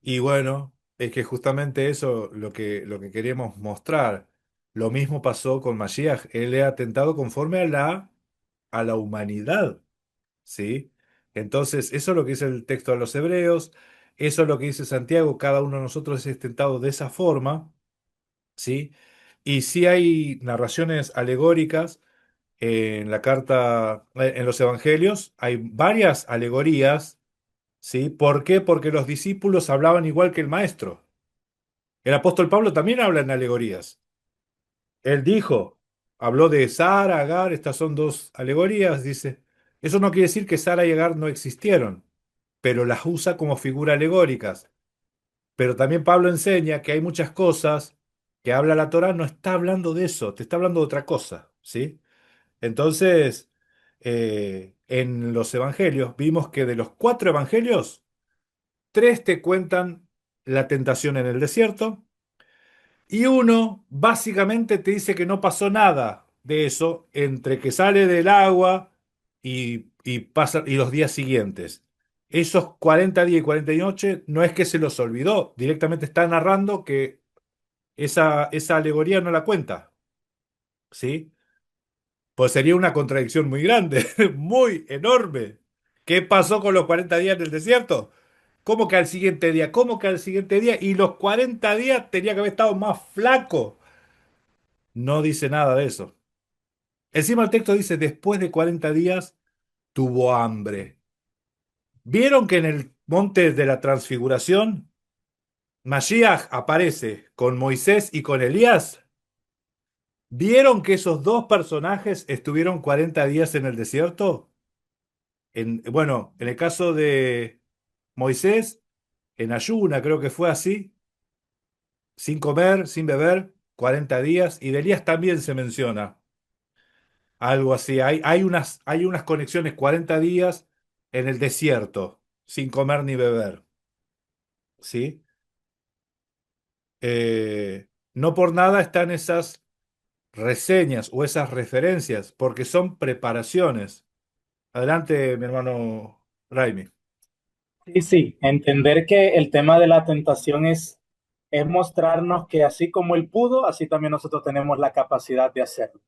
Y bueno, es que justamente eso lo que queríamos mostrar. Lo mismo pasó con Mashiach. Él le ha atentado conforme a la humanidad. ¿Sí? Entonces, eso es lo que dice el texto de los Hebreos, eso es lo que dice Santiago, cada uno de nosotros es tentado de esa forma, ¿sí? Y sí hay narraciones alegóricas en la carta, en los Evangelios, hay varias alegorías, ¿sí? ¿Por qué? Porque los discípulos hablaban igual que el maestro. El apóstol Pablo también habla en alegorías. Él dijo, habló de Sara, Agar, estas son dos alegorías, dice. Eso no quiere decir que Sara y Agar no existieron, pero las usa como figuras alegóricas. Pero también Pablo enseña que hay muchas cosas que habla la Torá, no está hablando de eso, te está hablando de otra cosa, ¿sí? Entonces, en los evangelios vimos que de los cuatro evangelios, tres te cuentan la tentación en el desierto y uno básicamente te dice que no pasó nada de eso entre que sale del agua y los días siguientes. Esos 40 días y 40 noches no es que se los olvidó, directamente está narrando que esa alegoría no la cuenta, ¿sí? Pues sería una contradicción muy grande, muy enorme. ¿Qué pasó con los 40 días del desierto? ¿Cómo que al siguiente día? ¿Cómo que al siguiente día? Y los 40 días tenía que haber estado más flaco. No dice nada de eso. Encima el texto dice, después de 40 días tuvo hambre. ¿Vieron que en el monte de la transfiguración, Mashiach aparece con Moisés y con Elías? ¿Vieron que esos dos personajes estuvieron 40 días en el desierto? Bueno, en el caso de Moisés, en ayuna, creo que fue así, sin comer, sin beber, 40 días, y de Elías también se menciona. Algo así. Hay unas conexiones 40 días en el desierto, sin comer ni beber. ¿Sí? No por nada están esas reseñas o esas referencias, porque son preparaciones. Adelante, mi hermano Raimi. Sí, sí, entender que el tema de la tentación es mostrarnos que así como él pudo, así también nosotros tenemos la capacidad de hacerlo.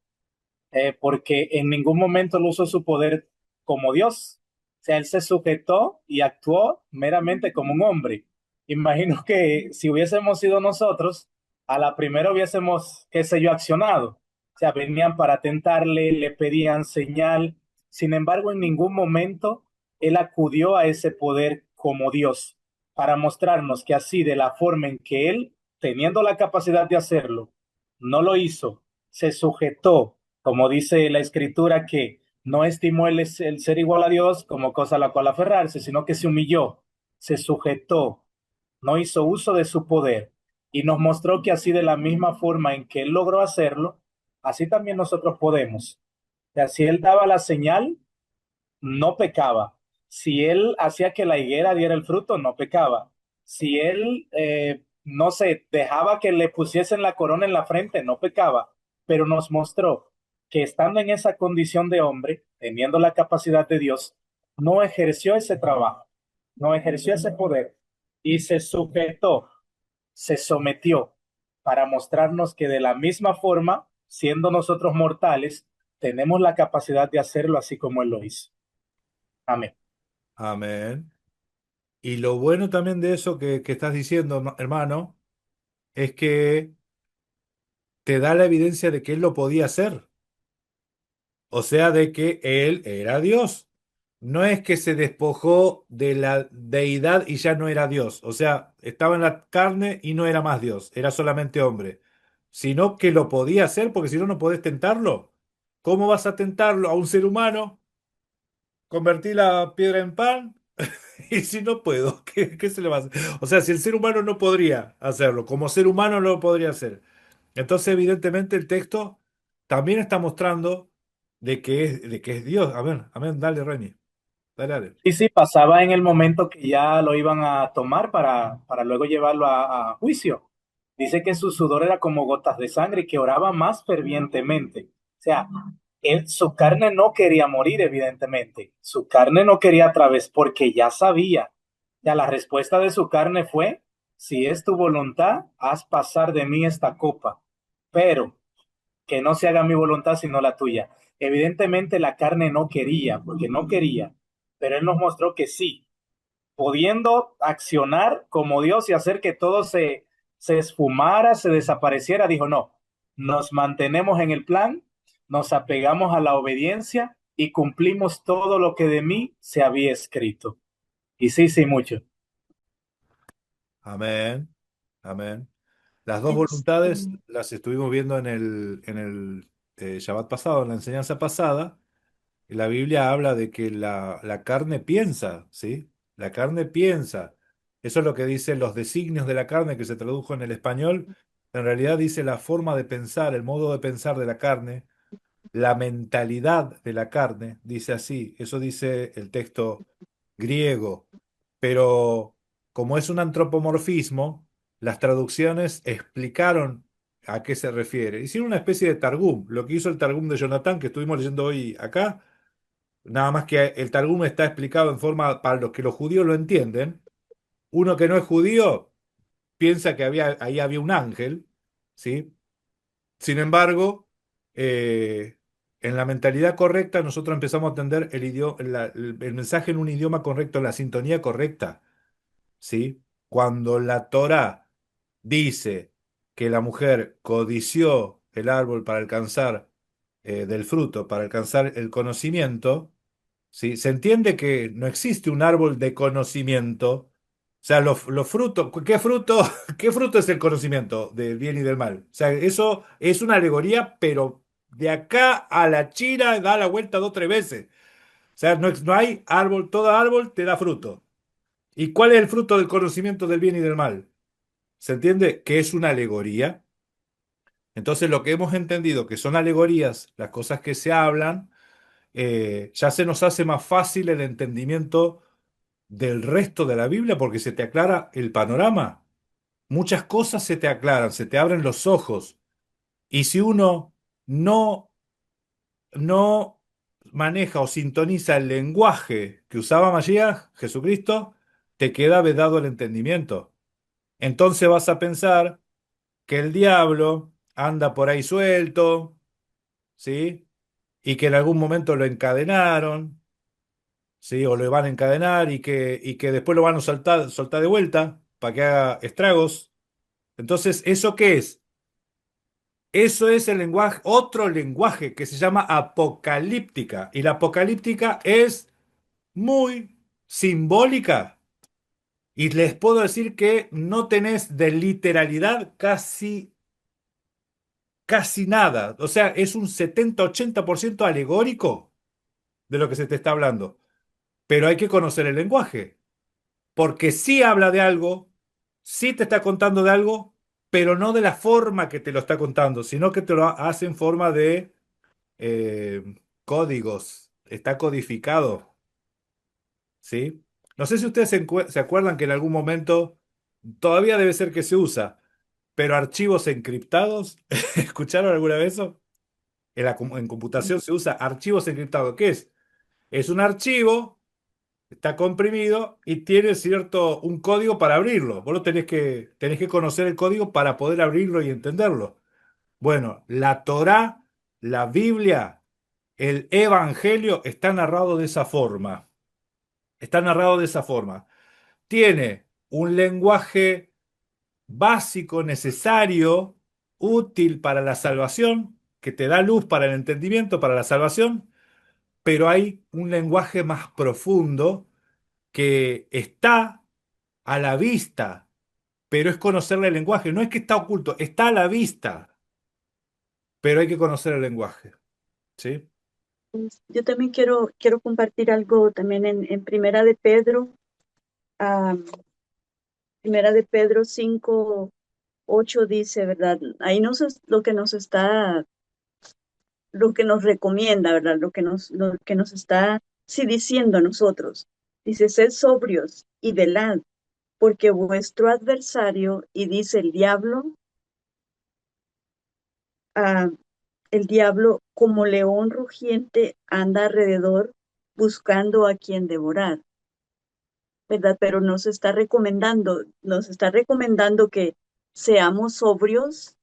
Porque en ningún momento él usó su poder como Dios. O sea, él se sujetó y actuó meramente como un hombre. Imagino que si hubiésemos sido nosotros, a la primera hubiésemos, qué sé yo, accionado. O sea, venían para tentarle, le pedían señal. Sin embargo, en ningún momento él acudió a ese poder como Dios para mostrarnos que así, de la forma en que él, teniendo la capacidad de hacerlo, no lo hizo, se sujetó, como dice la escritura, que no estimó el ser igual a Dios como cosa a la cual aferrarse, sino que se humilló, se sujetó, no hizo uso de su poder y nos mostró que así de la misma forma en que él logró hacerlo, así también nosotros podemos. O sea, si él daba la señal, no pecaba. Si él hacía que la higuera diera el fruto, no pecaba. Si él, no sé, dejaba que le pusiesen la corona en la frente, no pecaba. Pero nos mostró que estando en esa condición de hombre, teniendo la capacidad de Dios, no ejerció ese trabajo, no ejerció ese poder y se sujetó, se sometió para mostrarnos que de la misma forma, siendo nosotros mortales, tenemos la capacidad de hacerlo así como él lo hizo. Amén. Amén. Y lo bueno también de eso que estás diciendo, hermano, es que te da la evidencia de que él lo podía hacer. O sea, de que él era Dios. No es que se despojó de la deidad y ya no era Dios. O sea, estaba en la carne y no era más Dios, era solamente hombre. Sino que lo podía hacer porque si no, no podés tentarlo. ¿Cómo vas a tentarlo a un ser humano? ¿Convertir la piedra en pan? Y si no puedo, ¿qué se le va a hacer? O sea, si el ser humano no podría hacerlo, como ser humano no lo podría hacer. Entonces, evidentemente, el texto también está mostrando de que es Dios. Amén, amén, dale, Reni, dale, dale. Sí, sí, pasaba en el momento que ya lo iban a tomar para luego llevarlo a juicio. Dice que su sudor era como gotas de sangre y que oraba más fervientemente. O sea, su carne no quería morir, evidentemente. Su carne no quería otra vez porque ya sabía. Ya la respuesta de su carne fue, si es tu voluntad, haz pasar de mí esta copa, pero que no se haga mi voluntad sino la tuya. Evidentemente la carne no quería, porque no quería, pero él nos mostró que sí, pudiendo accionar como Dios y hacer que todo se esfumara, se desapareciera, dijo, no, nos mantenemos en el plan, nos apegamos a la obediencia y cumplimos todo lo que de mí se había escrito. Y sí, sí, mucho. Amén, amén. Las dos Este, voluntades las estuvimos viendo en el Shabbat pasado, en la enseñanza pasada. Y la Biblia habla de que la carne piensa, ¿sí? La carne piensa. Eso es lo que dicen los designios de la carne que se tradujo en el español. En realidad dice la forma de pensar, el modo de pensar de la carne, la mentalidad de la carne, dice así. Eso dice el texto griego. Pero como es un antropomorfismo, las traducciones explicaron a qué se refiere. Hicieron una especie de Targum, lo que hizo el Targum de Jonatán, que estuvimos leyendo hoy acá. Nada más que el Targum está explicado en forma para los que los judíos lo entienden. Uno que no es judío piensa que ahí había un ángel, ¿sí? Sin embargo, en la mentalidad correcta nosotros empezamos a entender el mensaje en un idioma correcto, en la sintonía correcta, ¿sí? Cuando la Torá dice que la mujer codició el árbol para alcanzar del fruto, para alcanzar el conocimiento, ¿sí? Se entiende que no existe un árbol de conocimiento. O sea, los frutos, qué fruto es el conocimiento del bien y del mal? O sea, eso es una alegoría, pero de acá a la China da la vuelta dos o tres veces. O sea, no hay árbol, todo árbol te da fruto. ¿Y cuál es el fruto del conocimiento del bien y del mal? ¿Se entiende? Que es una alegoría. Entonces, lo que hemos entendido que son alegorías, las cosas que se hablan, ya se nos hace más fácil el entendimiento del resto de la Biblia porque se te aclara el panorama. Muchas cosas se te aclaran, se te abren los ojos. Y si uno no, no maneja o sintoniza el lenguaje que usaba Mashiach, Jesucristo, te queda vedado el entendimiento. Entonces vas a pensar que el diablo anda por ahí suelto, ¿sí? Y que en algún momento lo encadenaron, ¿sí? O lo van a encadenar y que después lo van a soltar de vuelta para que haga estragos. Entonces, ¿eso qué es? Eso es el lenguaje, otro lenguaje que se llama apocalíptica. Y la apocalíptica es muy simbólica. Y les puedo decir que no tenés de literalidad casi nada. O sea, es un 70-80% alegórico de lo que se te está hablando. Pero hay que conocer el lenguaje. Porque sí habla de algo, sí te está contando de algo, pero no de la forma que te lo está contando, sino que te lo hace en forma de códigos. Está codificado, ¿sí? No sé si ustedes se acuerdan que en algún momento, todavía debe ser que se usa, pero archivos encriptados, ¿escucharon alguna vez eso? En computación se usa archivos encriptados. ¿Qué es? Es un archivo. Está comprimido y tiene un código para abrirlo. Vos tenés que conocer el código para poder abrirlo y entenderlo. Bueno, la Torá, la Biblia, el Evangelio está narrado de esa forma. Está narrado de esa forma. Tiene un lenguaje básico, necesario, útil para la salvación, que te da luz para el entendimiento, para la salvación, pero hay un lenguaje más profundo que está a la vista, pero es conocerle el lenguaje. No es que está oculto, está a la vista, pero hay que conocer el lenguaje. ¿Sí? yo también quiero compartir algo también en ah, Primera de Pedro 5:8 dice, ¿verdad? Ahí lo que nos está lo que nos recomienda, ¿verdad? Lo que nos está sí, diciendo a nosotros. Dice, sed sobrios y velad, porque vuestro adversario, y dice ah, el diablo como león rugiente anda alrededor buscando a quien devorar, ¿verdad? Pero nos está recomendando que seamos sobrios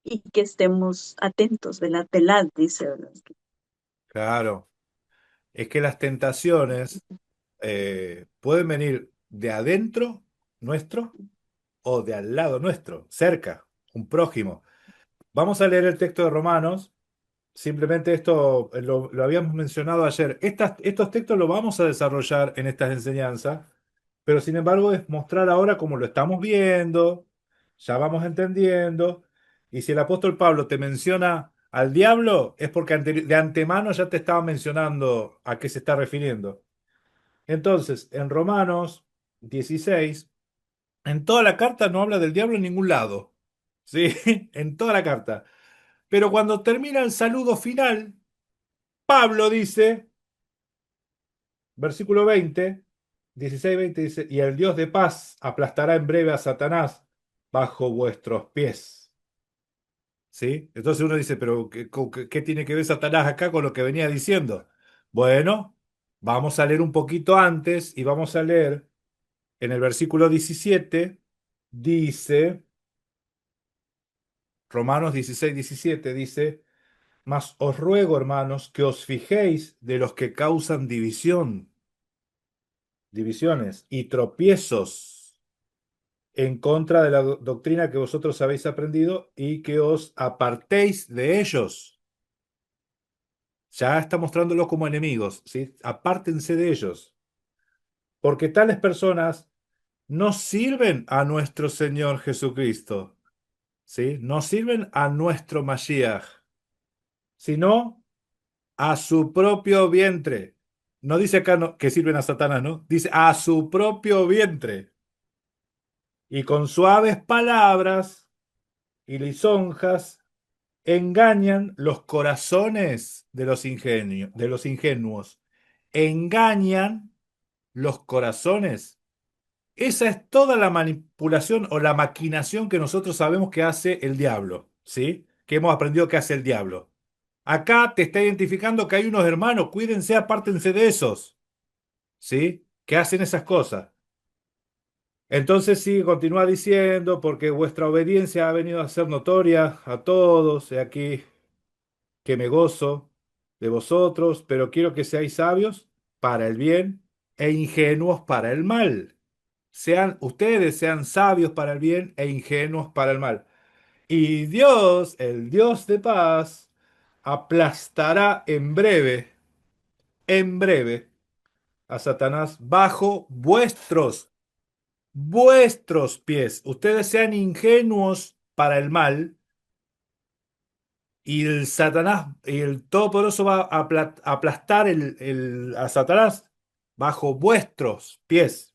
y que estemos atentos, ¿verdad? Velad, dice, ¿verdad? Claro, es que las tentaciones pueden venir de adentro nuestro o de al lado nuestro, cerca, un prójimo. Vamos a leer el texto de Romanos. Simplemente esto lo habíamos mencionado ayer. Estos textos los vamos a desarrollar en estas enseñanzas, pero sin embargo es mostrar ahora cómo lo estamos viendo, ya vamos entendiendo, y si el apóstol Pablo te menciona al diablo, es porque de antemano ya te estaba mencionando a qué se está refiriendo. Entonces, en Romanos 16, en toda la carta no habla del diablo en ningún lado, ¿sí? En toda la carta. Pero cuando termina el saludo final, Pablo dice, versículo 20, 16-20 dice, y el Dios de paz aplastará en breve a Satanás bajo vuestros pies. ¿Sí? Entonces uno dice, pero ¿qué tiene que ver Satanás acá con lo que venía diciendo? Bueno, vamos a leer un poquito antes y vamos a leer en el versículo 17, dice, Romanos 16-17 dice, mas os ruego, hermanos, que os fijéis de los que causan divisiones y tropiezos en contra de la doctrina que vosotros habéis aprendido y que os apartéis de ellos. Ya está mostrándolos como enemigos, ¿sí? Apártense de ellos, porque tales personas no sirven a nuestro Señor Jesucristo, ¿sí? No sirven a nuestro Mashiach, sino a su propio vientre. No dice acá que sirven a Satanás, ¿no? Dice a su propio vientre. Y con suaves palabras y lisonjas engañan los corazones de los ingenuos. Engañan los corazones. Esa es toda la manipulación o la maquinación que nosotros sabemos que hace el diablo, ¿sí? Que hemos aprendido que hace el diablo. Acá te está identificando que hay unos hermanos, cuídense, apártense de esos, ¿sí? Que hacen esas cosas. Entonces sí, continúa diciendo, porque vuestra obediencia ha venido a ser notoria a todos, he aquí que me gozo de vosotros, pero quiero que seáis sabios para el bien e ingenuos para el mal. Ustedes sean sabios para el bien e ingenuos para el mal. Y Dios, el Dios de paz, aplastará en breve, a Satanás bajo vuestros pies. Ustedes sean ingenuos para el mal y el Satanás, y el Todopoderoso va a aplastar a Satanás bajo vuestros pies.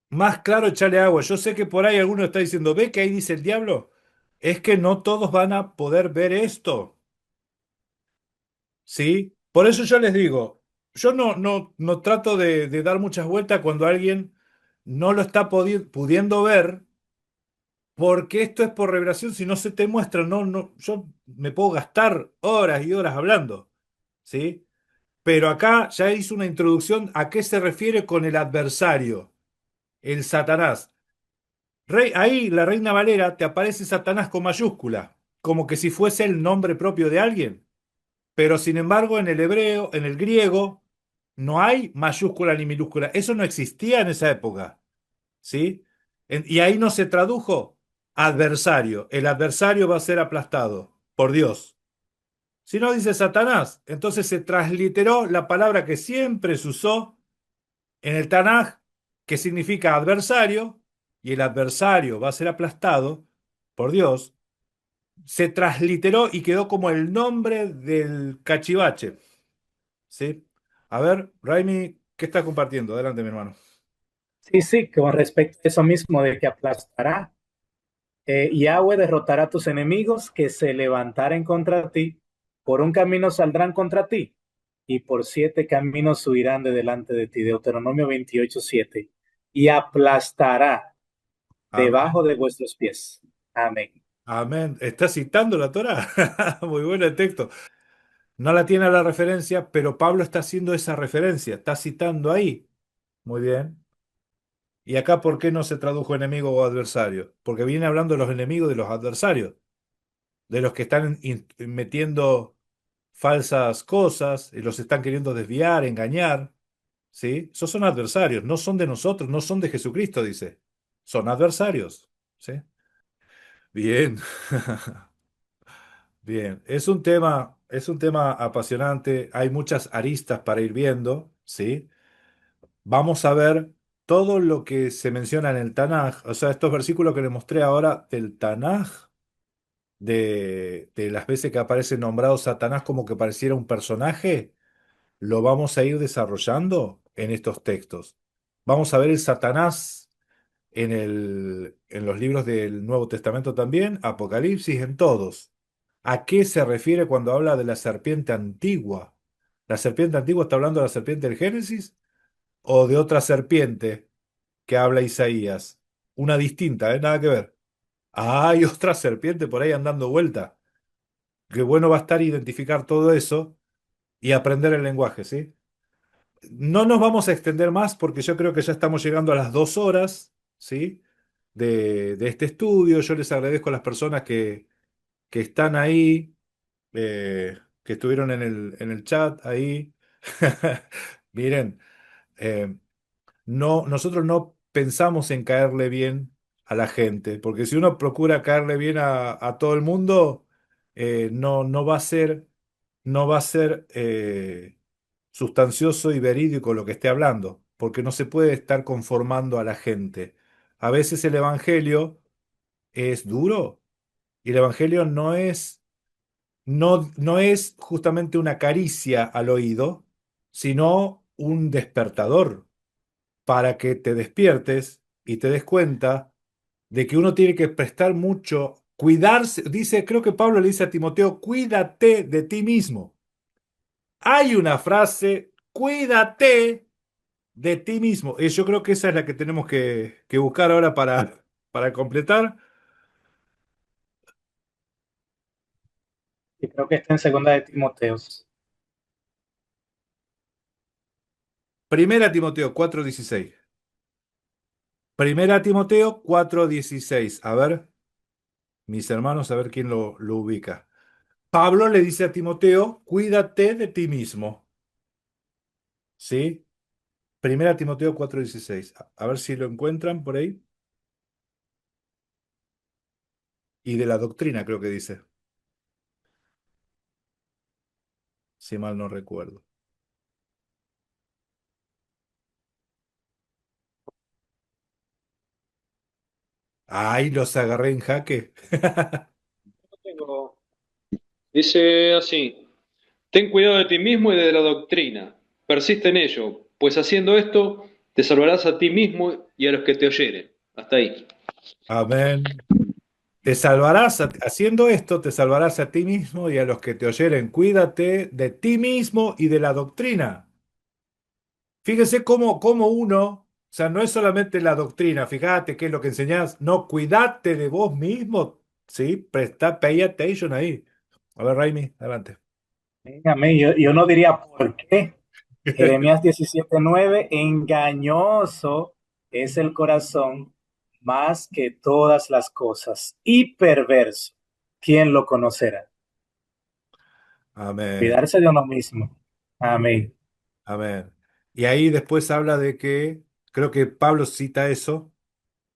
Más claro, echarle agua. Yo sé que por ahí alguno está diciendo, ¿ve que ahí dice el diablo? Es que no todos van a poder ver esto, ¿sí? Por eso yo les digo, yo no trato de dar muchas vueltas cuando alguien no lo está pudiendo ver, porque esto es por revelación, si no se te muestra, yo me puedo gastar horas y horas hablando, ¿sí? Pero acá ya hice una introducción a qué se refiere con el adversario, el Satanás. Ahí la Reina Valera te aparece Satanás con mayúscula, como que si fuese el nombre propio de alguien. Pero sin embargo, en el hebreo, en el griego, no hay mayúscula ni minúscula. Eso no existía en esa época, ¿sí? Y ahí no se tradujo adversario. El adversario va a ser aplastado por Dios. Si no dice Satanás, entonces se transliteró la palabra que siempre se usó en el Tanaj, que significa adversario, y el adversario va a ser aplastado por Dios, se transliteró y quedó como el nombre del cachivache. ¿Sí? A ver, Raimi, ¿qué estás compartiendo? Adelante, mi hermano. Sí, sí, con respecto a eso mismo de que aplastará, Yahweh derrotará a tus enemigos que se levantaren contra ti. Por un camino saldrán contra ti y por 7 caminos huirán de delante de ti. Deuteronomio 28:7. Y aplastará Amén. debajo de vuestros pies. Amén. Amén. ¿Está citando la Torá? Muy bueno el texto. No la tiene a la referencia, pero Pablo está haciendo esa referencia, está citando ahí. Muy bien. ¿Y acá por qué no se tradujo enemigo o adversario? Porque viene hablando de los enemigos y de los adversarios, de los que están metiendo falsas cosas y los están queriendo desviar, engañar. ¿Sí? Esos son adversarios, no son de nosotros, no son de Jesucristo, dice. Son adversarios. ¿Sí? Bien. Bien. Es un tema apasionante. Hay muchas aristas para ir viendo. ¿Sí? Vamos a ver todo lo que se menciona en el Tanaj, o sea, estos versículos que les mostré ahora del Tanaj, de las veces que aparece nombrado Satanás como que pareciera un personaje, lo vamos a ir desarrollando en estos textos. Vamos a ver el Satanás en los libros del Nuevo Testamento también, Apocalipsis, en todos. ¿A qué se refiere cuando habla de la serpiente antigua? ¿La serpiente antigua está hablando de la serpiente del Génesis o de otra serpiente que habla Isaías? Una distinta, ¿eh? Nada que ver. Hay otra serpiente por ahí andando vuelta. Qué bueno va a estar identificar todo eso y aprender el lenguaje, ¿sí? No nos vamos a extender más porque yo creo que ya estamos llegando a las 2 horas, ¿sí? De este estudio. Yo les agradezco a las personas que están ahí, que estuvieron en el chat ahí. Miren, eh, no, nosotros no pensamos en caerle bien a la gente, porque si uno procura caerle bien a todo el mundo, no va a ser, no va a ser sustancioso y verídico lo que esté hablando, porque no se puede estar conformando a la gente. A veces el evangelio es duro y el evangelio no es justamente una caricia al oído, sino un despertador para que te despiertes y te des cuenta de que uno tiene que prestar mucho, cuidarse. Dice, creo que Pablo le dice a Timoteo, cuídate de ti mismo. Hay una frase, cuídate de ti mismo. Y yo creo que esa es la que tenemos que buscar ahora para completar. Y creo que está en segunda de Timoteos. Primera Timoteo 4:16. Primera Timoteo 4:16. A ver, mis hermanos, a ver quién lo ubica. Pablo le dice a Timoteo, cuídate de ti mismo. ¿Sí? Primera Timoteo 4:16. A ver si lo encuentran por ahí. Y de la doctrina, creo que dice, si mal no recuerdo. Ay, los agarré en jaque. Dice así, ten cuidado de ti mismo y de la doctrina, persiste en ello, pues haciendo esto te salvarás a ti mismo y a los que te oyeren. Hasta ahí. Amén. Te salvarás, haciendo esto, te salvarás a ti mismo y a los que te oyeren. Cuídate de ti mismo y de la doctrina. Fíjese cómo uno, o sea, no es solamente la doctrina, fíjate qué es lo que enseñás, no, cuídate de vos mismo, ¿sí? Presta, pay attention ahí. A ver, Raimi, adelante. Amén. Yo no diría por qué. Jeremías 17:9, engañoso es el corazón más que todas las cosas y perverso. ¿Quién lo conocerá? Amén, Cuidarse de uno mismo. Amén. amén. Y ahí después habla de que, creo que Pablo cita eso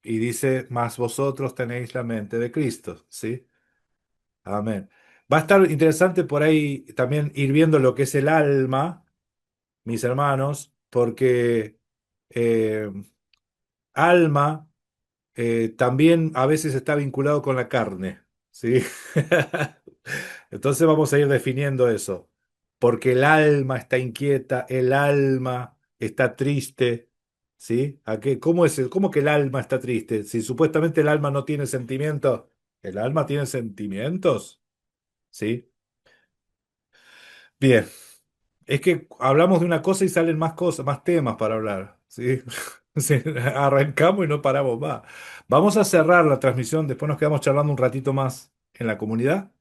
y dice, mas vosotros tenéis la mente de Cristo, ¿sí? Amén. Va a estar interesante por ahí también ir viendo lo que es el alma, mis hermanos, porque eh, alma también a veces está vinculado con la carne, ¿sí? Entonces vamos a ir definiendo eso, porque el alma está inquieta, el alma está triste, ¿sí? ¿Cómo que el alma está triste? Si supuestamente el alma no tiene sentimientos, ¿el alma tiene sentimientos? ¿Sí? Bien, es que hablamos de una cosa y salen más cosas, más temas para hablar, ¿sí? Sí, arrancamos y no paramos más. Vamos a cerrar la transmisión, después nos quedamos charlando un ratito más en la comunidad.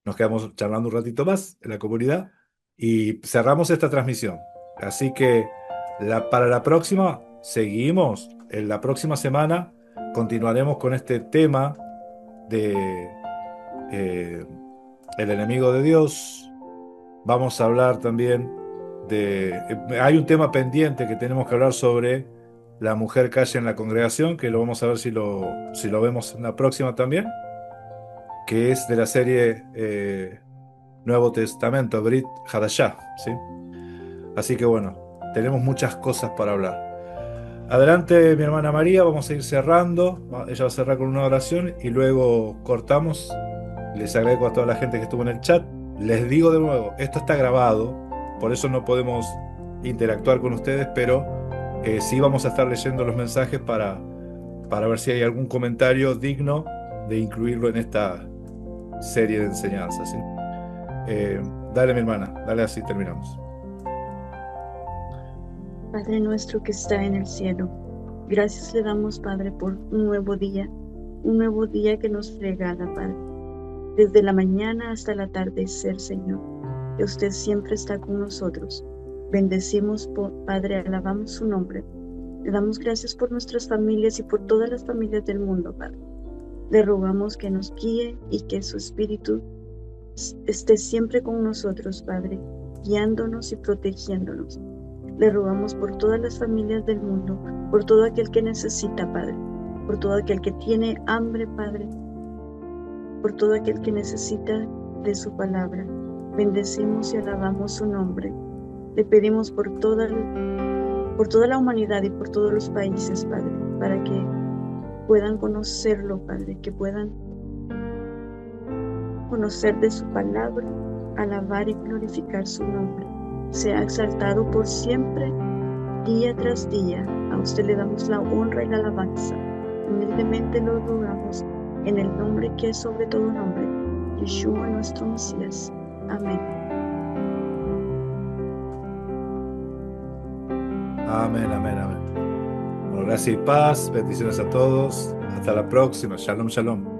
Nos quedamos charlando un ratito más en la comunidad y cerramos esta transmisión. Así que para la próxima, seguimos. En la próxima semana continuaremos con este tema de eh, el enemigo de Dios. Vamos a hablar también hay un tema pendiente que tenemos que hablar sobre la mujer calle en la congregación, que lo vamos a ver si lo vemos en la próxima también, que es de la serie Nuevo Testamento, Brit Hadashah, ¿sí? Así que bueno, tenemos muchas cosas para hablar. Adelante, mi hermana María, vamos a ir cerrando. Ella va a cerrar con una oración y luego cortamos. Les agradezco a toda la gente que estuvo en el chat. Les digo de nuevo, esto está grabado, por eso no podemos interactuar con ustedes, pero sí vamos a estar leyendo los mensajes para ver si hay algún comentario digno de incluirlo en esta serie de enseñanzas, ¿sí? Dale, mi hermana, dale, así terminamos. Padre nuestro que está en el cielo, gracias le damos, Padre, por un nuevo día que nos regala, Padre. Desde la mañana hasta el atardecer, Señor, que usted siempre está con nosotros. Bendecimos, Padre, alabamos su nombre. Le damos gracias por nuestras familias y por todas las familias del mundo, Padre. Le rogamos que nos guíe y que su Espíritu esté siempre con nosotros, Padre, guiándonos y protegiéndonos. Le rogamos por todas las familias del mundo, por todo aquel que necesita, Padre, por todo aquel que tiene hambre, Padre, por todo aquel que necesita de su palabra. Bendecimos y alabamos su nombre. Le pedimos por toda la humanidad y por todos los países, Padre, para que puedan conocerlo, Padre, que puedan conocer de su palabra, alabar y glorificar su nombre. Sea exaltado por siempre, día tras día. A usted le damos la honra y la alabanza. Humildemente lo rogamos en el nombre que es sobre todo nombre, Yeshua nuestro Mesías. Amén. Amén, amén, amén. Bueno, gracias y paz, bendiciones a todos. Hasta la próxima. Shalom, shalom.